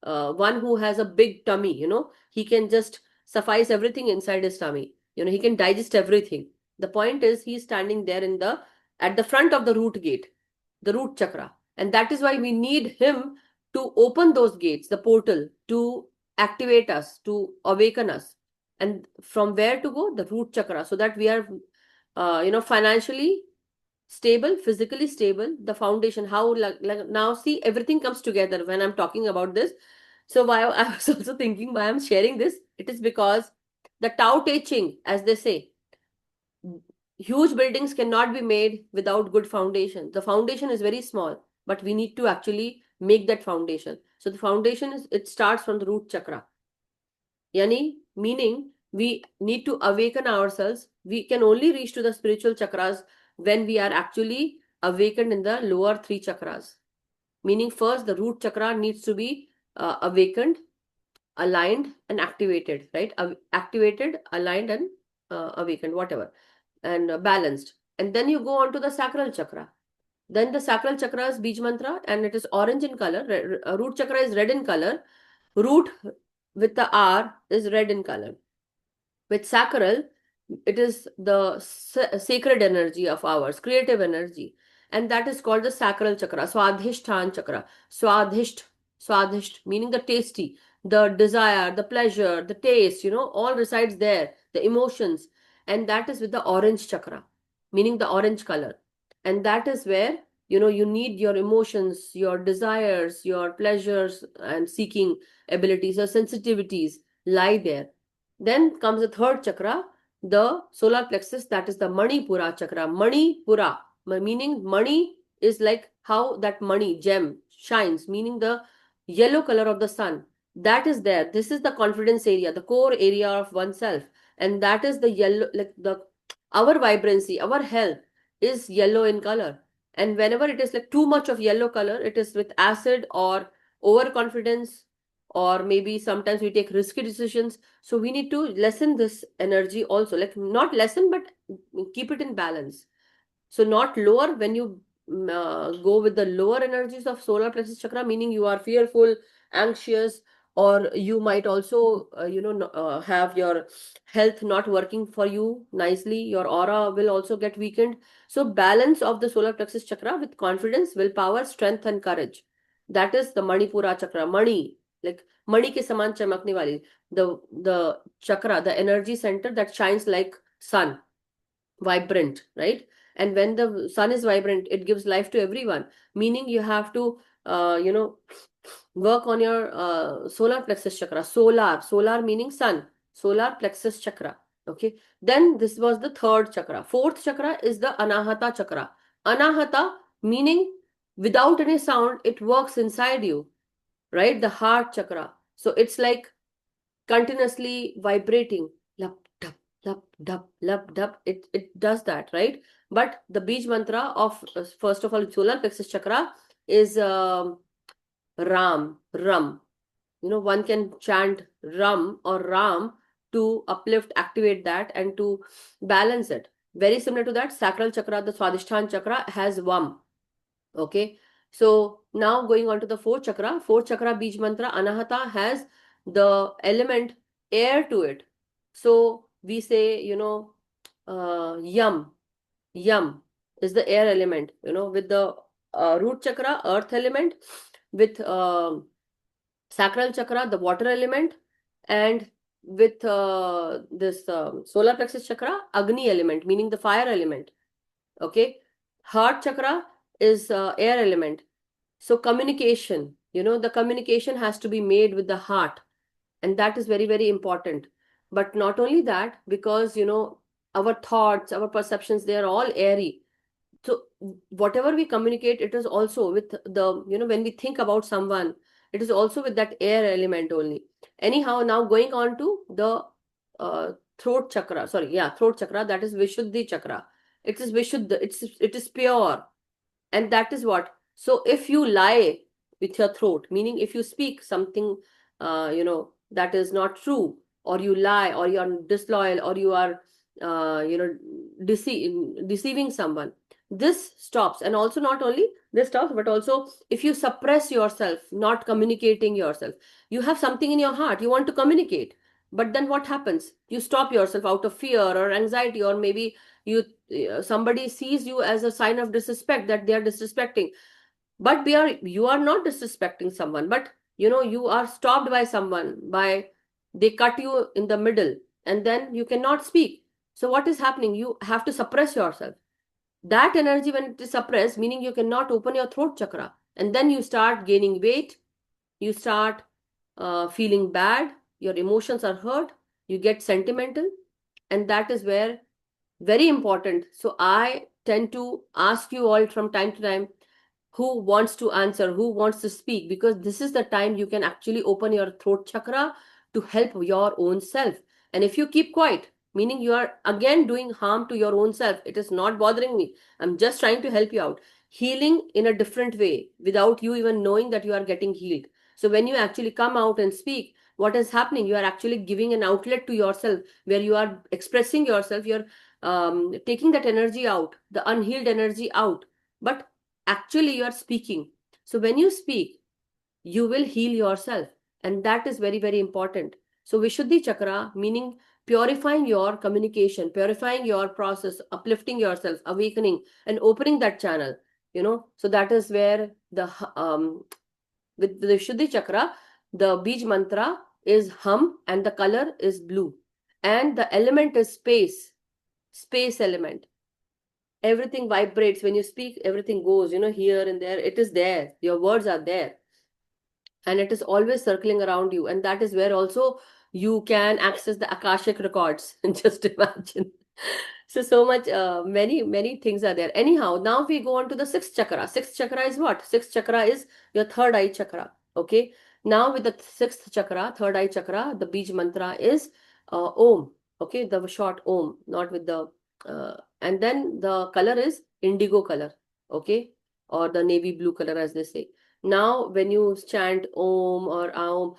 one who has a big tummy, he can just suffice everything inside his tummy. He can digest everything. The point is he's standing there at the front of the root gate, the root chakra. And that is why we need him to open those gates, the portal, to activate us, to awaken us. And from where to go? The root chakra, so that we are, financially stable, physically stable, the foundation. How, like now, see, everything comes together when I'm talking about this. So why I was also thinking why I'm sharing this. It is because the Tao Te Ching, as they say, huge buildings cannot be made without good foundation. The foundation is very small, but we need to actually make that foundation. So the foundation it starts from the root chakra. Yani, meaning we need to awaken ourselves. We can only reach to the spiritual chakras when we are actually awakened in the lower three chakras. Meaning first the root chakra needs to be awakened, aligned, and activated, right? Activated, aligned, and awakened, whatever, and balanced. And then you go on to the sacral chakra. Then the sacral chakra is Bij mantra, and it is orange in color. Root chakra is red in color. Root with the R is red in color. With sacral, it is the sacred energy of ours, creative energy. And that is called the sacral chakra, Swadhishthan chakra. Swadhisht, meaning the tasty, the desire, the pleasure, the taste, all resides there, the emotions. And that is with the orange chakra, meaning the orange color. And that is where, you need your emotions, your desires, your pleasures and seeking abilities or sensitivities lie there. Then comes the third chakra, the solar plexus, that is the Manipura chakra. Manipura, meaning money is like how that money gem shines, meaning the yellow color of the sun. That is there. This is the confidence area, the core area of oneself. And that is the yellow, like our vibrancy, our health is yellow in color. And whenever it is like too much of yellow color, it is with acid or overconfidence, or maybe sometimes we take risky decisions. So we need to lessen this energy also, like not lessen, but keep it in balance. So not lower. When you go with the lower energies of solar plexus chakra, meaning you are fearful, anxious, or you might also have your health not working for you nicely. Your aura will also get weakened. So balance of the solar plexus chakra with confidence, willpower, strength and courage, that is the Manipura chakra. Mani, like mani ke saman chamakne wali, the chakra, the energy center that shines like sun, vibrant, right? And when the sun is vibrant, it gives life to everyone, meaning you have to work on your solar plexus chakra. Solar meaning sun, solar plexus chakra. Okay, then this was the third chakra. Fourth chakra is the Anahata chakra. Anahata meaning without any sound, it works inside you, right? The heart chakra. So it's like continuously vibrating, lap dub lap dub lap dub. It does that, right? But the beej mantra of first of all solar plexus chakra is Ram. One can chant Ram or Ram to uplift, activate that, and to balance it. Very similar to that, sacral chakra, the Swadhisthana chakra, has Vam. Okay. So now going on to the fourth chakra. Fourth chakra, Bij Mantra, Anahata, has the element air to it. So we say, Yam. Yam is the air element, with the root chakra, earth element, with sacral chakra, the water element, and with this solar plexus chakra, Agni element, meaning the fire element. Okay. Heart chakra is air element. So communication, the communication has to be made with the heart, and that is very, very important. But not only that, because, our thoughts, our perceptions, they are all airy. So whatever we communicate, it is also with the, when we think about someone, it is also with that air element only. Anyhow, now going on to the throat chakra. Sorry, yeah, throat chakra, that is Vishuddhi chakra. It is Vishuddha, it is pure. And that is what, so if you lie with your throat, meaning if you speak something that is not true, or you lie, or you are disloyal, or you are deceiving someone, this stops. And also not only this stops, but also if you suppress yourself, not communicating yourself, you have something in your heart, you want to communicate, but then what happens? You stop yourself out of fear or anxiety, or maybe you somebody sees you as a sign of disrespect, that they are disrespecting, but you are not disrespecting someone, but you are stopped by someone, by they cut you in the middle, and then you cannot speak. So what is happening? You have to suppress yourself. That energy, when it is suppressed, meaning you cannot open your throat chakra, and then you start gaining weight, you start feeling bad, your emotions are hurt, you get sentimental, and that is where, very important. So I tend to ask you all from time to time, who wants to answer, who wants to speak, because this is the time you can actually open your throat chakra to help your own self. And if you keep quiet, meaning you are again doing harm to your own self. It is not bothering me, I'm just trying to help you out, healing in a different way, without you even knowing that you are getting healed. So when you actually come out and speak, what is happening? You are actually giving an outlet to yourself, where you are expressing yourself, you're taking that energy out, the unhealed energy out, but actually you are speaking. So when you speak, you will heal yourself, and that is very, very important. So Vishuddhi chakra, meaning purifying your communication, purifying your process, uplifting yourself, awakening and opening that channel, so that is where the with the Vishuddhi chakra, the Bij mantra is hum, and the color is blue, and the element is space element. Everything vibrates when you speak, everything goes, here and there, it is there, your words are there, and it is always circling around you. And that is where also you can access the Akashic records. Just imagine. So much, many things are there. Anyhow, now we go on to the sixth chakra. Sixth chakra is what? Sixth chakra is your third eye chakra. Okay. Now with the sixth chakra, third eye chakra, the Bij mantra is Om. Okay, the short Om, not with the and then the color is indigo color. Okay, or the navy blue color, as they say. Now when you chant Om or Aum,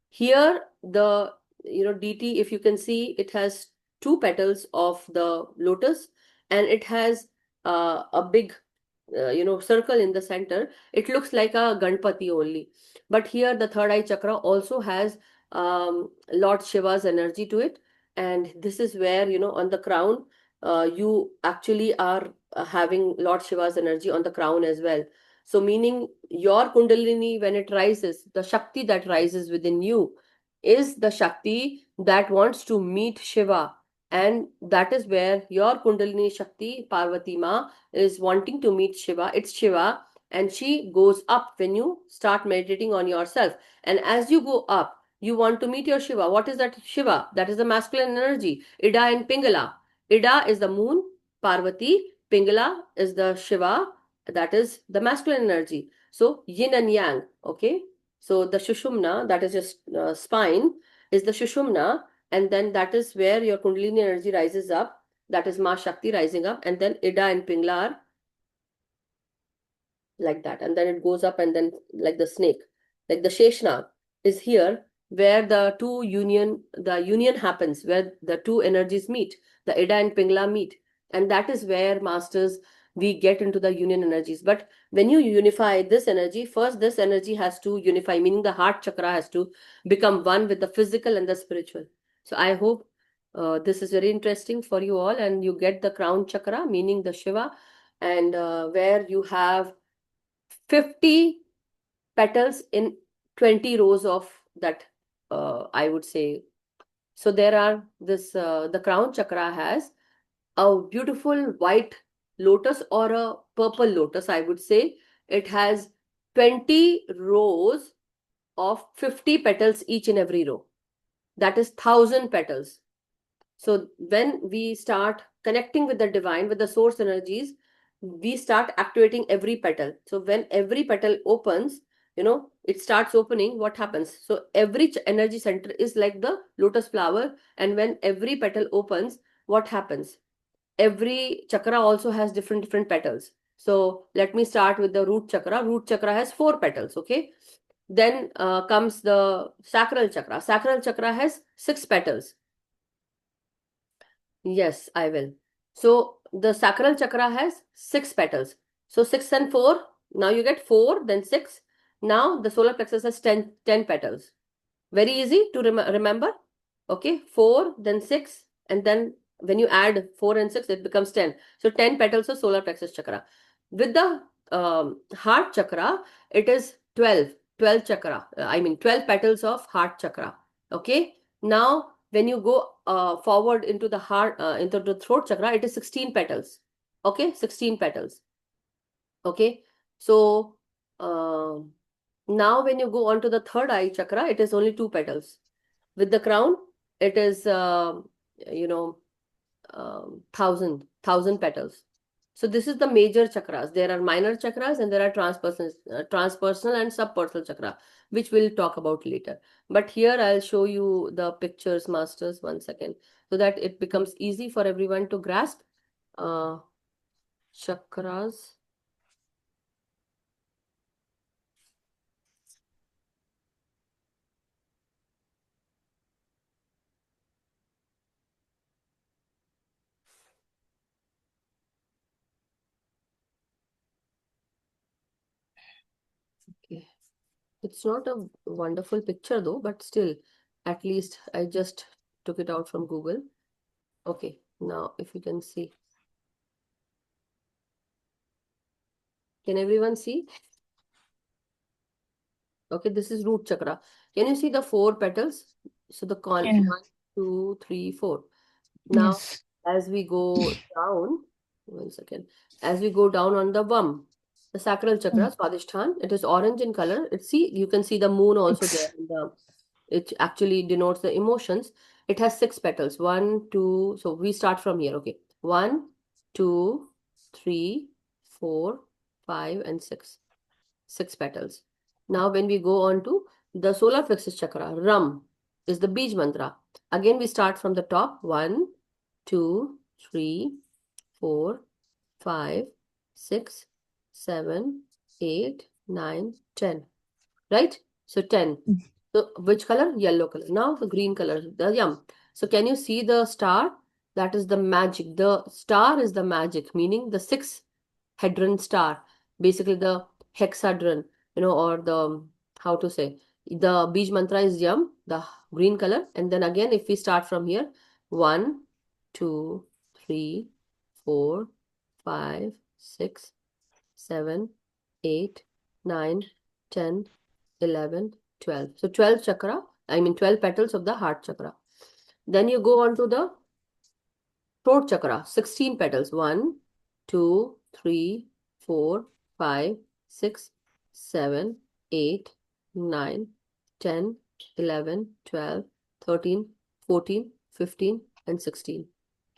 here the DT, if you can see, it has two petals of the lotus, and it has a big circle in the center, it looks like a Ganpati only. But here the third eye chakra also has Lord Shiva's energy to it. And this is where, on the crown, you actually are having Lord Shiva's energy on the crown as well. So meaning your Kundalini, when it rises, the Shakti that rises within you is the Shakti that wants to meet Shiva. And that is where your Kundalini Shakti, Parvati Ma, is wanting to meet Shiva. It's Shiva, and she goes up when you start meditating on yourself. And as you go up, you want to meet your Shiva. What is that Shiva? That is the masculine energy, Ida and Pingala. Ida is the moon, Parvati. Pingala is the Shiva, that is the masculine energy. So yin and yang, okay? So the Shushumna, that is just spine, is the Shushumna, and then that is where your Kundalini energy rises up. That is Ma Shakti rising up, and then Ida and Pingala are like that, and then it goes up, and then like the snake, like the Sheshnag is here, where the union happens, where the two energies meet, the Ida and Pingala meet, and that is where, masters, we get into the union energies. But when you unify this energy, first this energy has to unify, meaning the heart chakra has to become one with the physical and the spiritual. So I hope this is very interesting for you all, and you get the crown chakra, meaning the Shiva, and where you have 50 petals in 20 rows of that, I would say. So there are the crown chakra has a beautiful white lotus or a purple lotus, I would say. It has 20 rows of 50 petals each in every row. That is 1,000 petals. So when we start connecting with the divine, with the source energies, we start activating every petal. So when every petal opens, it starts opening, what happens? So every energy center is like the lotus flower. And when every petal opens, what happens? Every chakra also has different petals. So let me start with the root chakra. Root chakra has 4 petals, okay? Then comes the sacral chakra. Sacral chakra has 6 petals. Yes, I will. So the sacral chakra has 6 petals. So 6 and 4, now you get 4, then 6. Now the solar plexus has 10 petals. Very easy to remember. Okay, 4, then 6, and then when you add 4 and 6, it becomes 10. So 10 petals of solar plexus chakra. With the heart chakra, it is 12 chakra. 12 petals of heart chakra. Okay, now when you go forward into the heart, into the throat chakra, it is 16 petals. Okay, 16 petals. Okay, so now when you go on to the third eye chakra, it is only 2 petals. With the crown, it is 1,000 petals. So this is the major chakras. There are minor chakras and there are transpersonal and subpersonal chakra, which we'll talk about later. But here I'll show you the pictures, masters, one second, so that it becomes easy for everyone to grasp. Chakras. Okay. It's not a wonderful picture though, but still, at least I just took it out from Google. Okay, now if you can see. Can everyone see? Okay, this is root chakra. Can you see the 4 petals? So the Yeah. 1, 2, 3, 4. Now, Yes. as we go down, one second, as we go down on the the sacral chakra, Swadhisthana, it is orange in color. You can see the moon also there. It actually denotes the emotions. It has 6 petals. 1, 2. So we start from here. Okay. 1, 2, 3, 4, 5, and 6. 6 petals. Now, when we go on to the solar plexus chakra, Ram is the Bij mantra. Again, we start from the top. 1, 2, 3, 4, 5, 6, 7, 8, 9, 10. Right? So 10. So which color? Yellow color. Now the green color, the yam. So can you see the star? That is the magic. The star is the magic, meaning the 6 hadron star, basically the hexadron, or the, how to say, the Bij mantra is Yam, the green color. And then again, if we start from here, 1, 2, 3, 4, 5, 6, 7, 8, 9, 10, 11, 12. So 12 chakra, 12 petals of the heart chakra. Then you go on to the throat chakra, 16 petals. 1, 2, 3, 4, 5, 6, 7, 8, 9, 10, 11, 12, 13, 14, 15, and 16.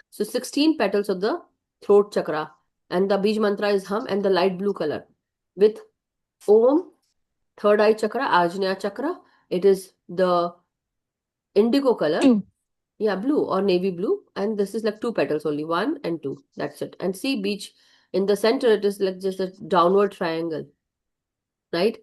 So 16 petals of the throat chakra. And the Bij mantra is Hum, and the light blue color. With Om, third eye chakra, Ajna chakra, it is the indigo color. Blue. Yeah, blue or navy blue. And this is like 2 petals only, 1 and 2. That's it. And see, Bij in the center, it is like just a downward triangle, right?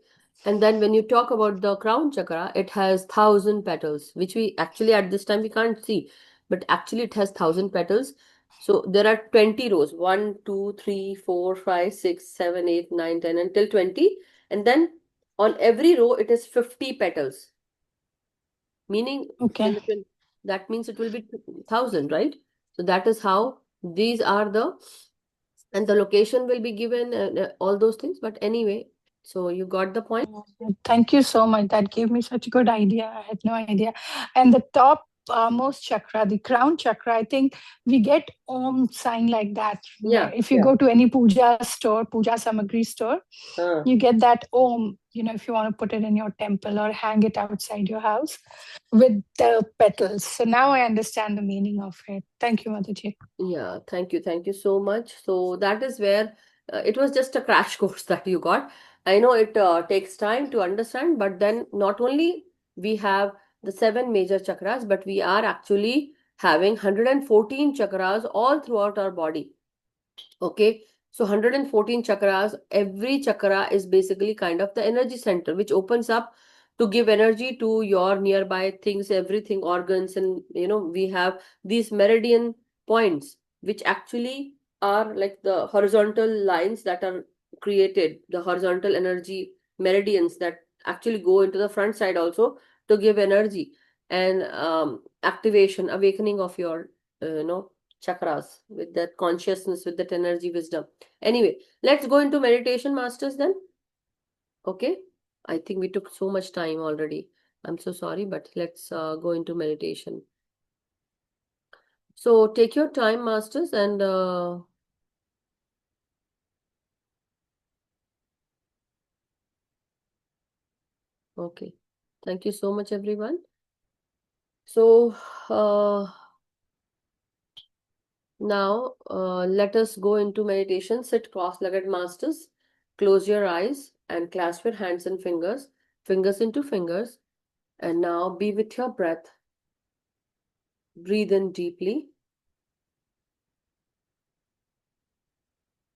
And then when you talk about the crown chakra, it has 1,000 petals, which we actually at this time we can't see, but actually it has 1,000 petals. So there are 20 rows, 1, 2, 3, 4, 5, 6, 7, 8, 9, 10 until 20. And then on every row, it is 50 petals. Meaning, Okay. that means it will be 1,000, right? So that is how these are and the location will be given and all those things. But anyway, so you got the point. Thank you so much. That gave me such a good idea. I had no idea. And the top most chakra, the crown chakra, I think we get Om sign like that. Yeah. If you go to any puja store, puja samagri store, you get that Om, if you want to put it in your temple or hang it outside your house with the petals. So now I understand the meaning of it. Thank you, Madhuji. Yeah, thank you. Thank you so much. So that is where it was just a crash course that you got. I know it takes time to understand, but then not only we have the 7 major chakras, but we are actually having 114 chakras all throughout our body. Okay, so 114 chakras, every chakra is basically kind of the energy center, which opens up to give energy to your nearby things, everything, organs, and we have these meridian points, which actually are like the horizontal lines that are created, the horizontal energy meridians that actually go into the front side also to give energy and activation, awakening of your, chakras with that consciousness, with that energy, wisdom. Anyway, let's go into meditation, masters, then. Okay, I think we took so much time already. I'm so sorry, but let's go into meditation. So take your time, masters, and okay, thank you so much, everyone. So now let us go into meditation. Sit cross-legged, masters. Close your eyes and clasp your hands and fingers, fingers into fingers. And now be with your breath. Breathe in deeply.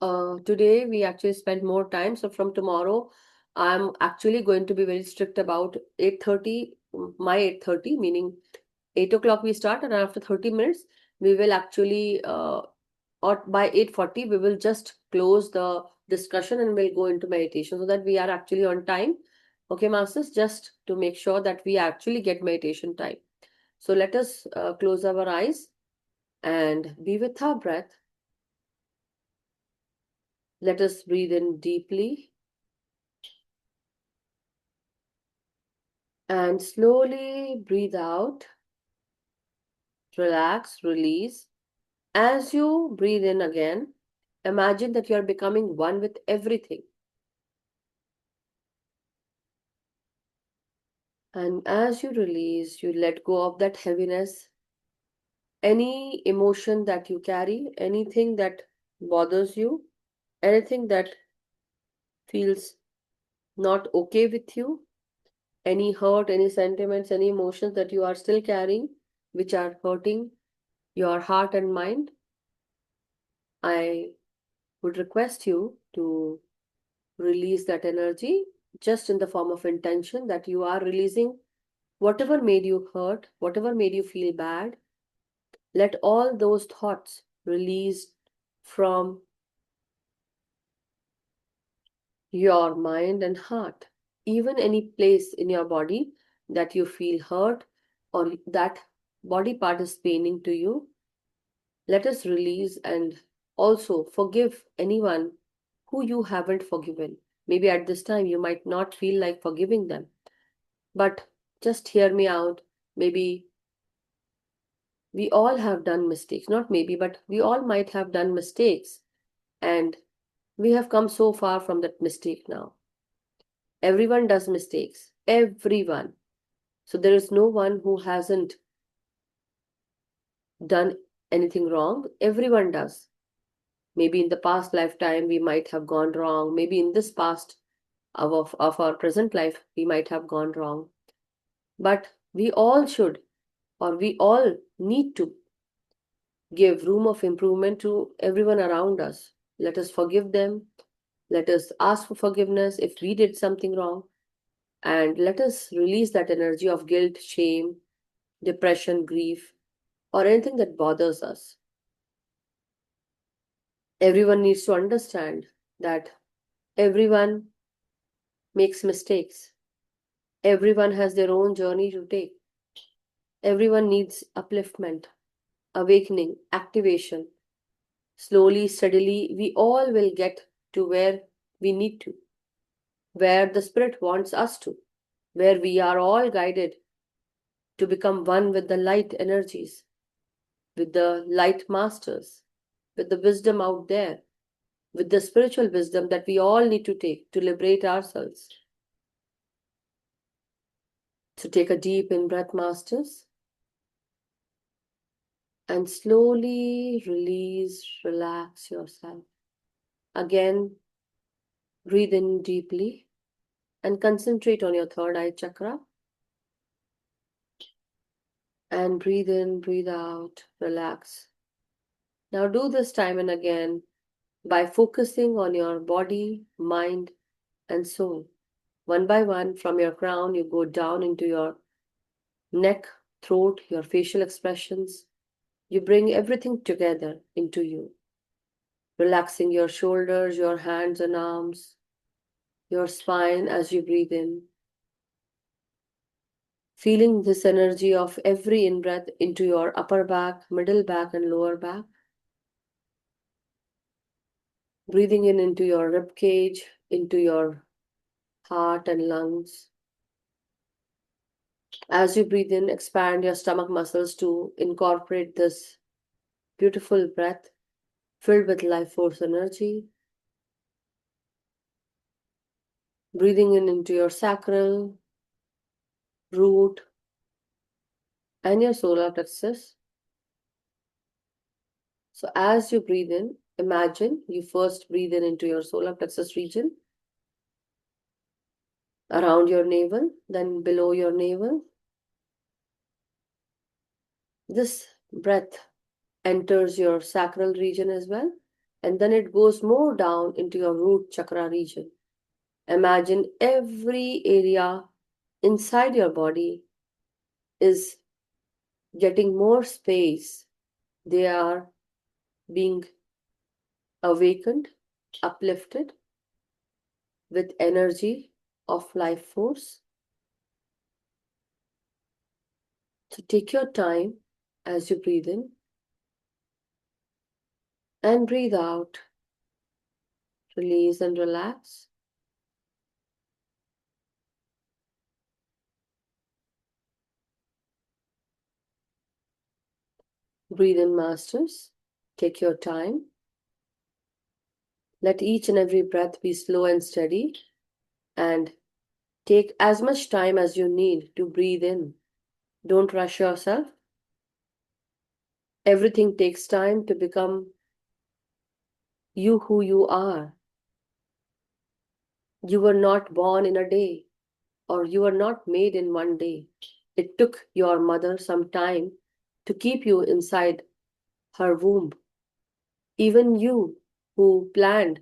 Today we actually spent more time. So from tomorrow, I'm actually going to be very strict about 8:30, my 8:30, meaning 8 o'clock we start, and after 30 minutes, we will actually, or by 8:40, we will just close the discussion and we'll go into meditation so that we are actually on time. Okay, masters, just to make sure that we actually get meditation time. So let us close our eyes and be with our breath. Let us breathe in deeply and slowly breathe out. Relax, release. As you breathe in again, imagine that you are becoming one with everything. And as you release, you let go of that heaviness, any emotion that you carry, anything that bothers you, anything that feels not okay with you, any hurt, any sentiments, any emotions that you are still carrying, which are hurting your heart and mind. I would request you to release that energy just in the form of intention that you are releasing whatever made you hurt, whatever made you feel bad. Let all those thoughts release from your mind and heart, even any place in your body that you feel hurt or that body part is paining to you. Let us release and also forgive anyone who you haven't forgiven. Maybe at this time you might not feel like forgiving them, but just hear me out. Maybe we all have done mistakes, not maybe, but we all might have done mistakes, and we have come so far from that mistake now. Everyone does mistakes, everyone. So there is no one who hasn't done anything wrong. Everyone does. Maybe in the past lifetime we might have gone wrong. Maybe in this past of our present life we might have gone wrong. But we all should, or we all need to give room of improvement to everyone around us. Let us forgive them. Let us ask for forgiveness if we did something wrong. And let us release that energy of guilt, shame, depression, grief, or anything that bothers us. Everyone needs to understand that everyone makes mistakes. Everyone has their own journey to take. Everyone needs upliftment, awakening, activation. Slowly, steadily, we all will get to where we need to, where the Spirit wants us to, where we are all guided to become one with the light energies, with the light masters, with the wisdom out there, with the spiritual wisdom that we all need to take to liberate ourselves. So take a deep in breath, masters, and slowly release, relax yourself. Again, breathe in deeply and concentrate on your third eye chakra. And breathe in, breathe out, relax. Now do this time and again by focusing on your body, mind, and soul. One by one, from your crown, you go down into your neck, throat, your facial expressions. You bring everything together into you, relaxing your shoulders, your hands and arms, your spine as you breathe in. Feeling this energy of every in-breath into your upper back, middle back, and lower back. Breathing in into your rib cage, into your heart and lungs. As you breathe in, expand your stomach muscles to incorporate this beautiful breath filled with life force energy. Breathing in into your sacral, root, and your solar plexus. So as you breathe in, imagine you first breathe in into your solar plexus region, around your navel, then below your navel. This breath enters your sacral region as well, and then it goes more down into your root chakra region. Imagine every area inside your body is getting more space. They are being awakened, uplifted with energy of life force. So take your time as you breathe in and breathe out. Release and relax. Breathe in, masters. Take your time. Let each and every breath be slow and steady, and take as much time as you need to breathe in. Don't rush yourself. Everything takes time to become you who you are. You were not born in a day, or you were not made in one day. It took your mother some time to keep you inside her womb. Even you who planned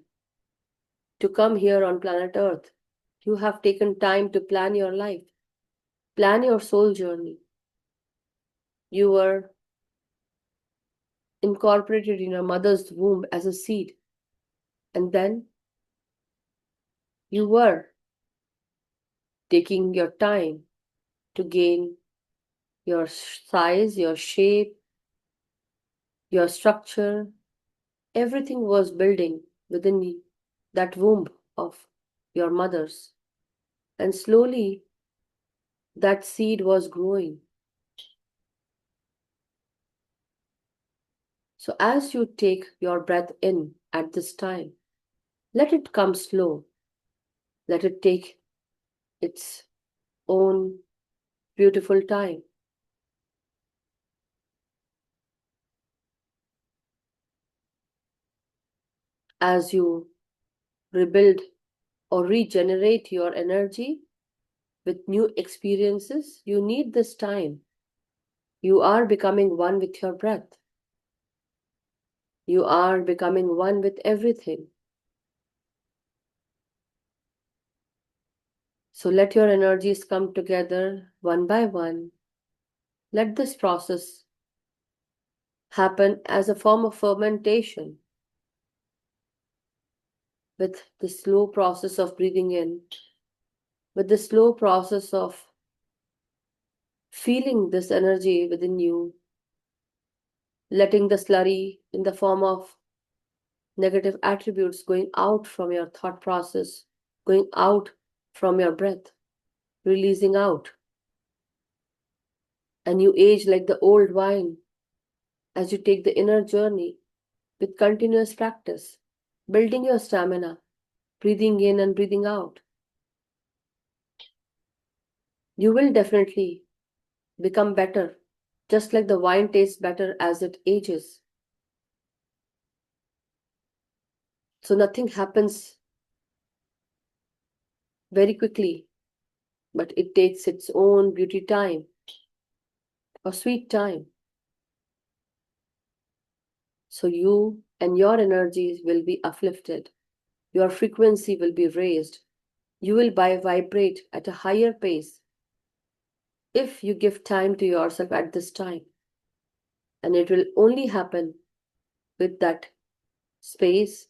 to come here on planet Earth, you have taken time to plan your life, plan your soul journey. You were incorporated in your mother's womb as a seed, and then You were taking your time to gain your size, your shape, your structure. Everything was building within that womb of your mother's. And slowly that seed was growing. So as you take your breath in at this time, let it come slow. Let it take its own beautiful time. As you rebuild or regenerate your energy with new experiences, you need this time. You are becoming one with your breath. You are becoming one with everything. So let your energies come together one by one. Let this process happen as a form of fermentation with the slow process of breathing in, with the slow process of feeling this energy within you, letting the slurry in the form of negative attributes going out from your thought process, going out from your breath, releasing out. And you age like the old wine as you take the inner journey with continuous practice, building your stamina, breathing in and breathing out. You will definitely become better, just like the wine tastes better as it ages. So nothing happens very quickly, but it takes its own beauty time or sweet time. So you and your energies will be uplifted. Your frequency will be raised. You will vibrate at a higher pace if you give time to yourself at this time. And it will only happen with that space,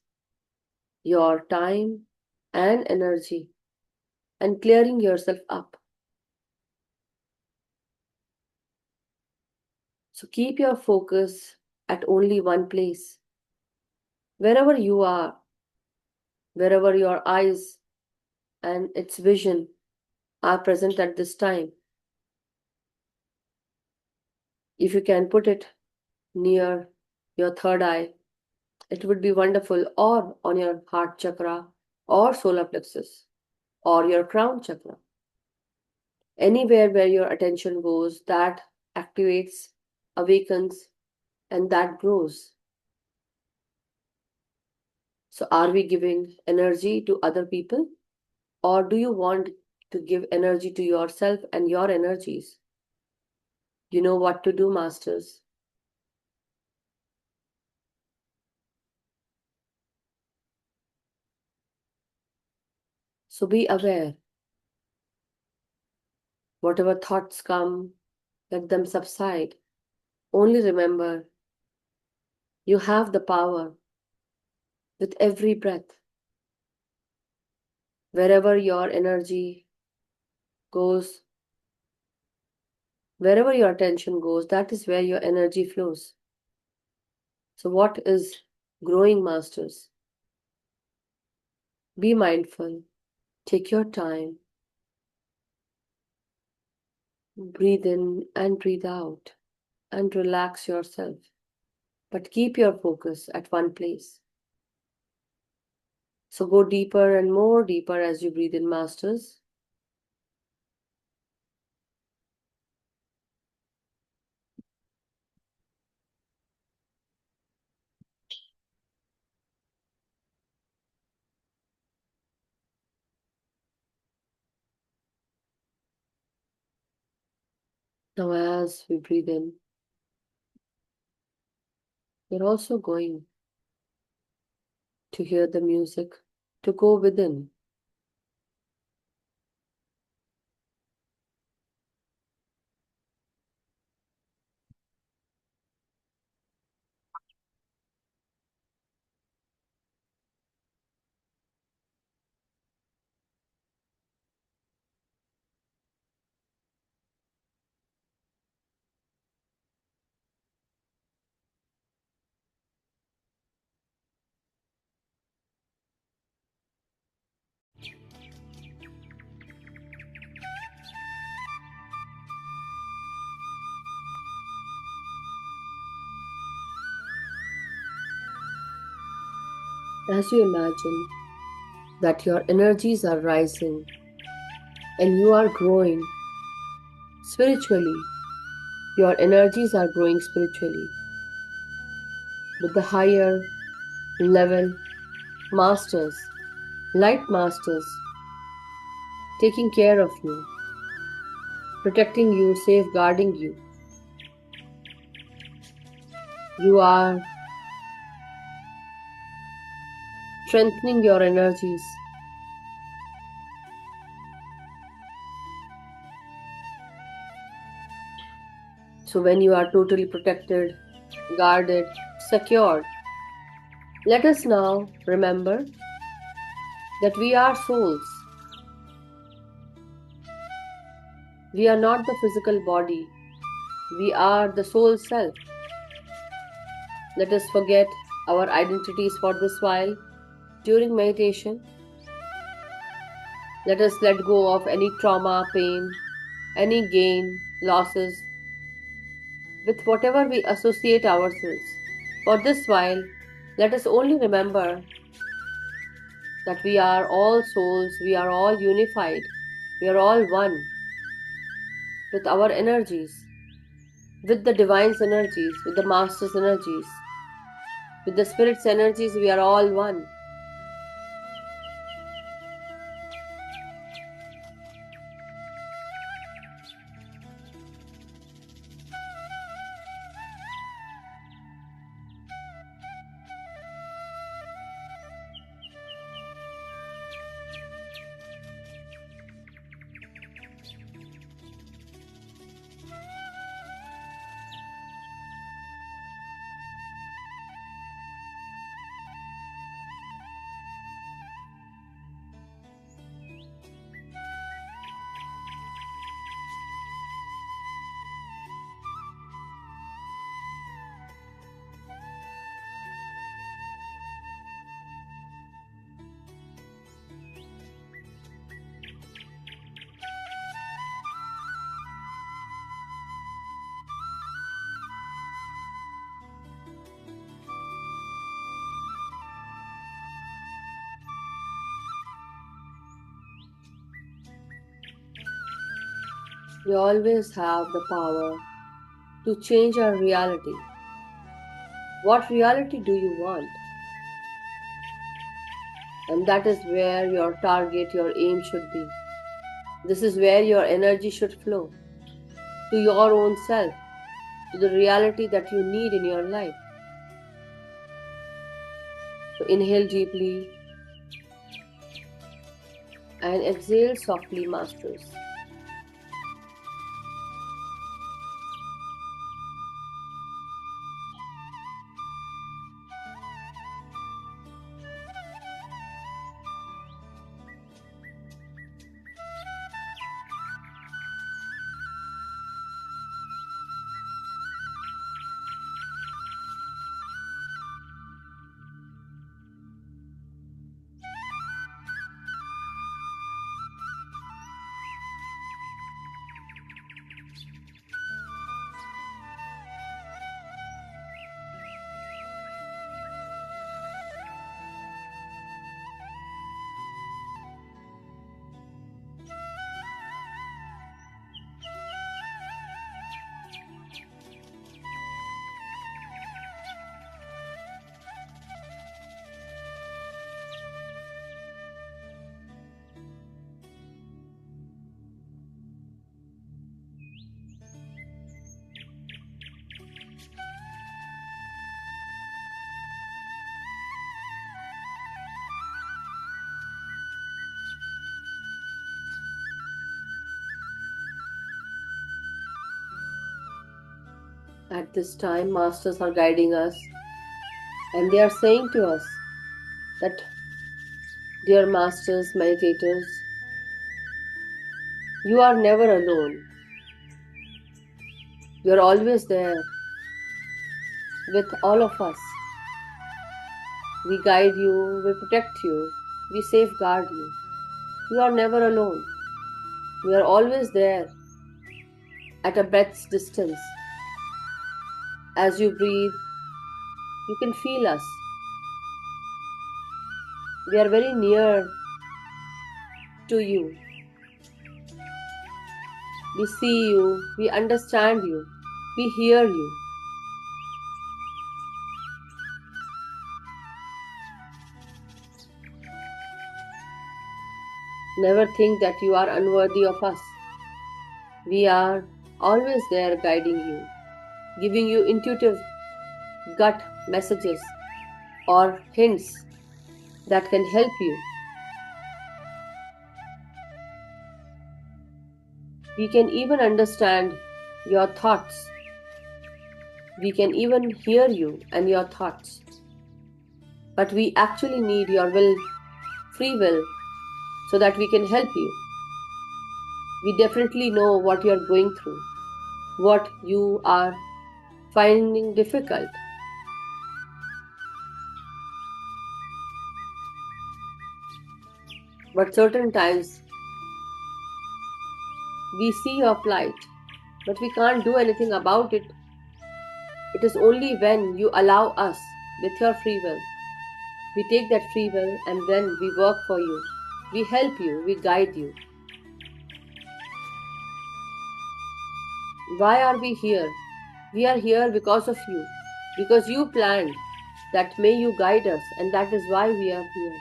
your time, and energy, and clearing yourself up. So keep your focus at only one place. Wherever you are, wherever your eyes and its vision are present at this time, if you can put it near your third eye, it would be wonderful, or on your heart chakra, or solar plexus, or your crown chakra. Anywhere where your attention goes, that activates, awakens, and that grows. So, are we giving energy to other people, or do you want to give energy to yourself and your energies? You know what to do, masters. So, be aware. Whatever thoughts come, let them subside. Only remember, you have the power with every breath. Wherever your energy goes, wherever your attention goes, that is where your energy flows. So, what is growing, masters? Be mindful, take your time, breathe in and breathe out, and relax yourself. But keep your focus at one place. So, go deeper and more deeper as you breathe in, masters. Now, as we breathe in, we're also going to hear the music to go within. As you imagine that your energies are rising and you are growing spiritually, your energies are growing spiritually with the higher level masters, light masters, taking care of you, protecting you, safeguarding you. You are strengthening your energies. So when you are totally protected, guarded, secured, let us now remember that we are souls. We are not the physical body. We are the soul self. Let us forget our identities for this while during meditation. Let us let go of any trauma, pain, any gain, losses, with whatever we associate ourselves. For this while, let us only remember that we are all souls, we are all unified, we are all one with our energies, with the divine's energies, with the master's energies, with the spirit's energies, we are all one. We always have the power to change our reality. What reality do you want? And that is where your target, your aim should be. This is where your energy should flow to your own self, to the reality that you need in your life. So inhale deeply and exhale softly, masters. At this time, masters are guiding us and they are saying to us that, dear masters, meditators, you are never alone. You are always there with all of us. We guide you, we protect you, we safeguard you. You are never alone. We are always there at a breath's distance. As you breathe, you can feel us. We are very near to you. We see you, we understand you, we hear you. Never think that you are unworthy of us. We are always there guiding you, giving you intuitive gut messages or hints that can help you. We can even understand your thoughts. We can even hear you and your thoughts. But we actually need your will, free will, so that we can help you. We definitely know what you are going through, what you are finding difficult. But certain times we see your plight, but we can't do anything about it. It is only when you allow us with your free will. We take that free will and then we work for you. We help you, we guide you. Why are we here? We are here because of you. Because you planned that may you guide us, and that is why we are here.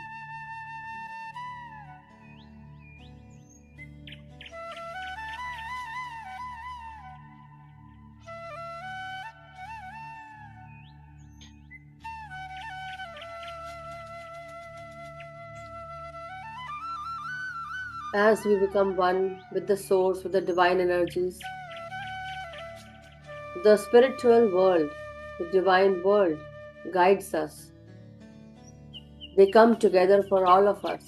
As we become one with the source, with the divine energies, the spiritual world, the divine world guides us. They come together for all of us.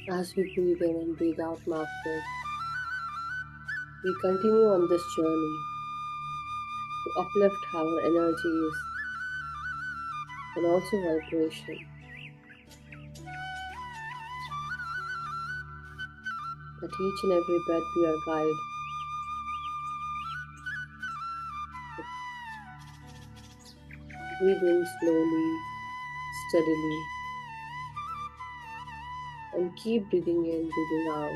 As we breathe in and breathe out, Masters, we continue on this journey to uplift our energies and also vibration. At each and every breath be our guide. Breathe in slowly, steadily, and keep breathing in, breathing out.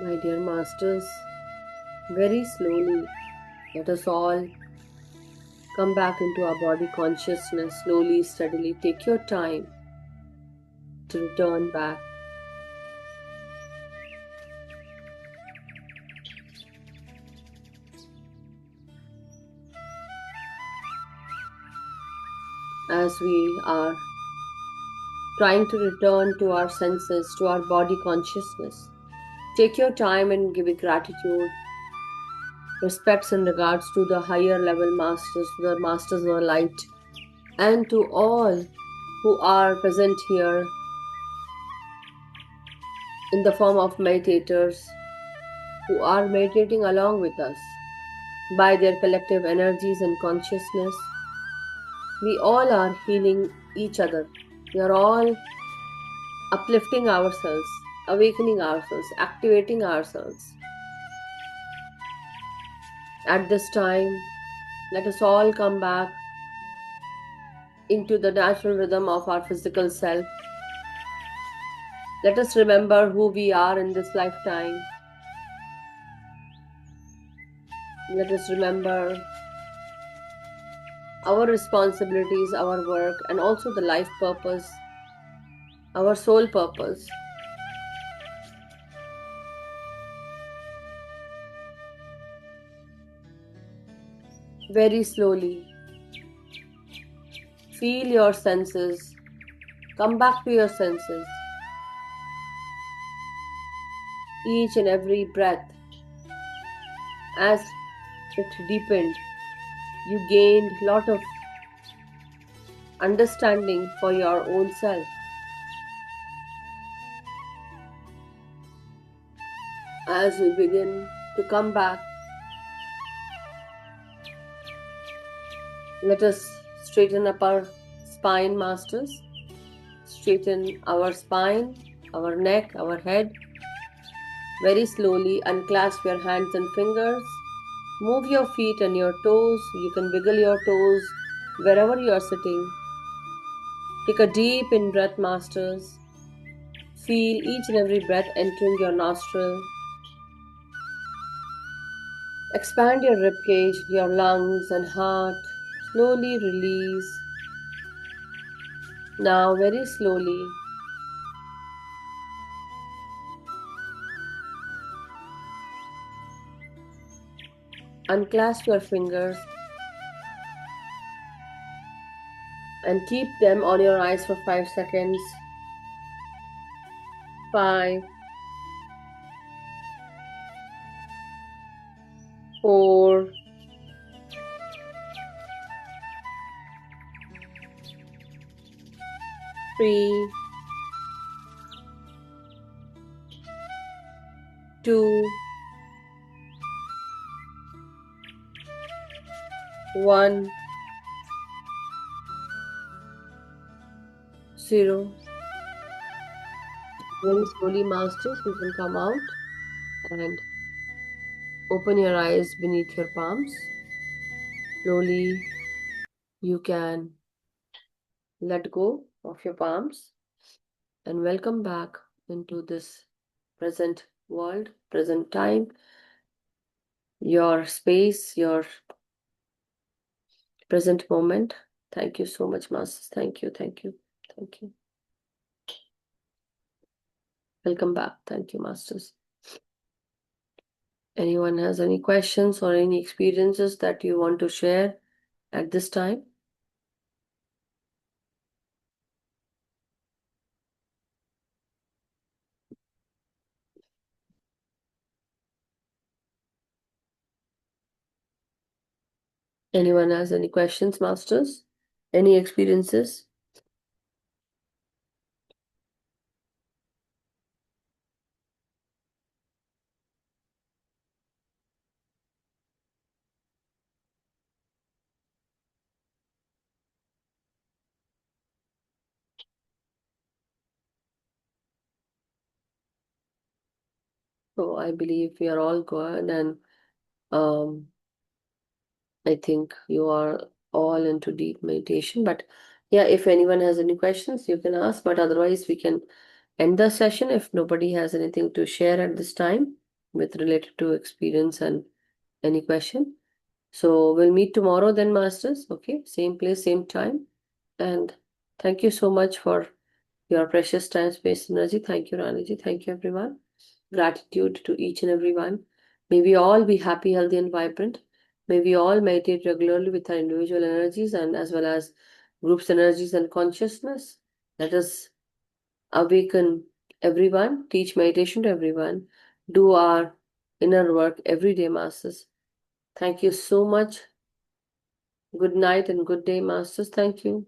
My dear masters, very slowly, let us all come back into our body consciousness. Slowly, steadily, take your time to return back. As we are trying to return to our senses, to our body consciousness, take your time and give it gratitude, respects and regards to the higher level masters, to the masters of the light, and to all who are present here in the form of meditators who are meditating along with us by their collective energies and consciousness. We all are healing each other. We are all uplifting ourselves, awakening ourselves, activating ourselves. At this time, let us all come back into the natural rhythm of our physical self. Let us remember who we are in this lifetime. Let us remember our responsibilities, our work, and also the life purpose, our soul purpose. Very slowly, feel your senses. Come back to your senses. Each and every breath, as it deepened, you gained a lot of understanding for your own self. As we begin to come back, let us straighten up our spine, masters. Straighten our spine, our neck, our head. Very slowly unclasp your hands and fingers. Move your feet and your toes. You can wiggle your toes wherever you are sitting. Take a deep in-breath, masters. Feel each and every breath entering your nostril. Expand your ribcage, your lungs and heart. Slowly release. Now, very slowly, unclasp your fingers and keep them on your eyes for 5 seconds. 5, 4, 3, 2, 1, 0. Very slowly, masters, you can come out and open your eyes beneath your palms. Slowly, you can let go of your palms and welcome back into this present world, present time, your space, your present moment. Thank you so much, masters. Thank you, thank you, thank you. Welcome back. Thank you, masters. Anyone has any questions or any experiences that you want to share at this time? Anyone has any questions, masters? Any experiences? So I believe we are all good, and I think you are all into deep meditation. But yeah, if anyone has any questions, you can ask. But otherwise, we can end the session if nobody has anything to share at this time. with related to experience and any question. So we'll meet tomorrow then, Masters. Okay, same place, same time. And thank you so much for your precious time, space, energy. Thank you, Ranaji. Thank you, everyone. Gratitude to each and every one. May we all be happy, healthy, and vibrant. May we all meditate regularly with our individual energies and as well as groups' energies and consciousness. Let us awaken everyone, teach meditation to everyone, do our inner work every day, Masters. Thank you so much. Good night and good day, Masters. Thank you.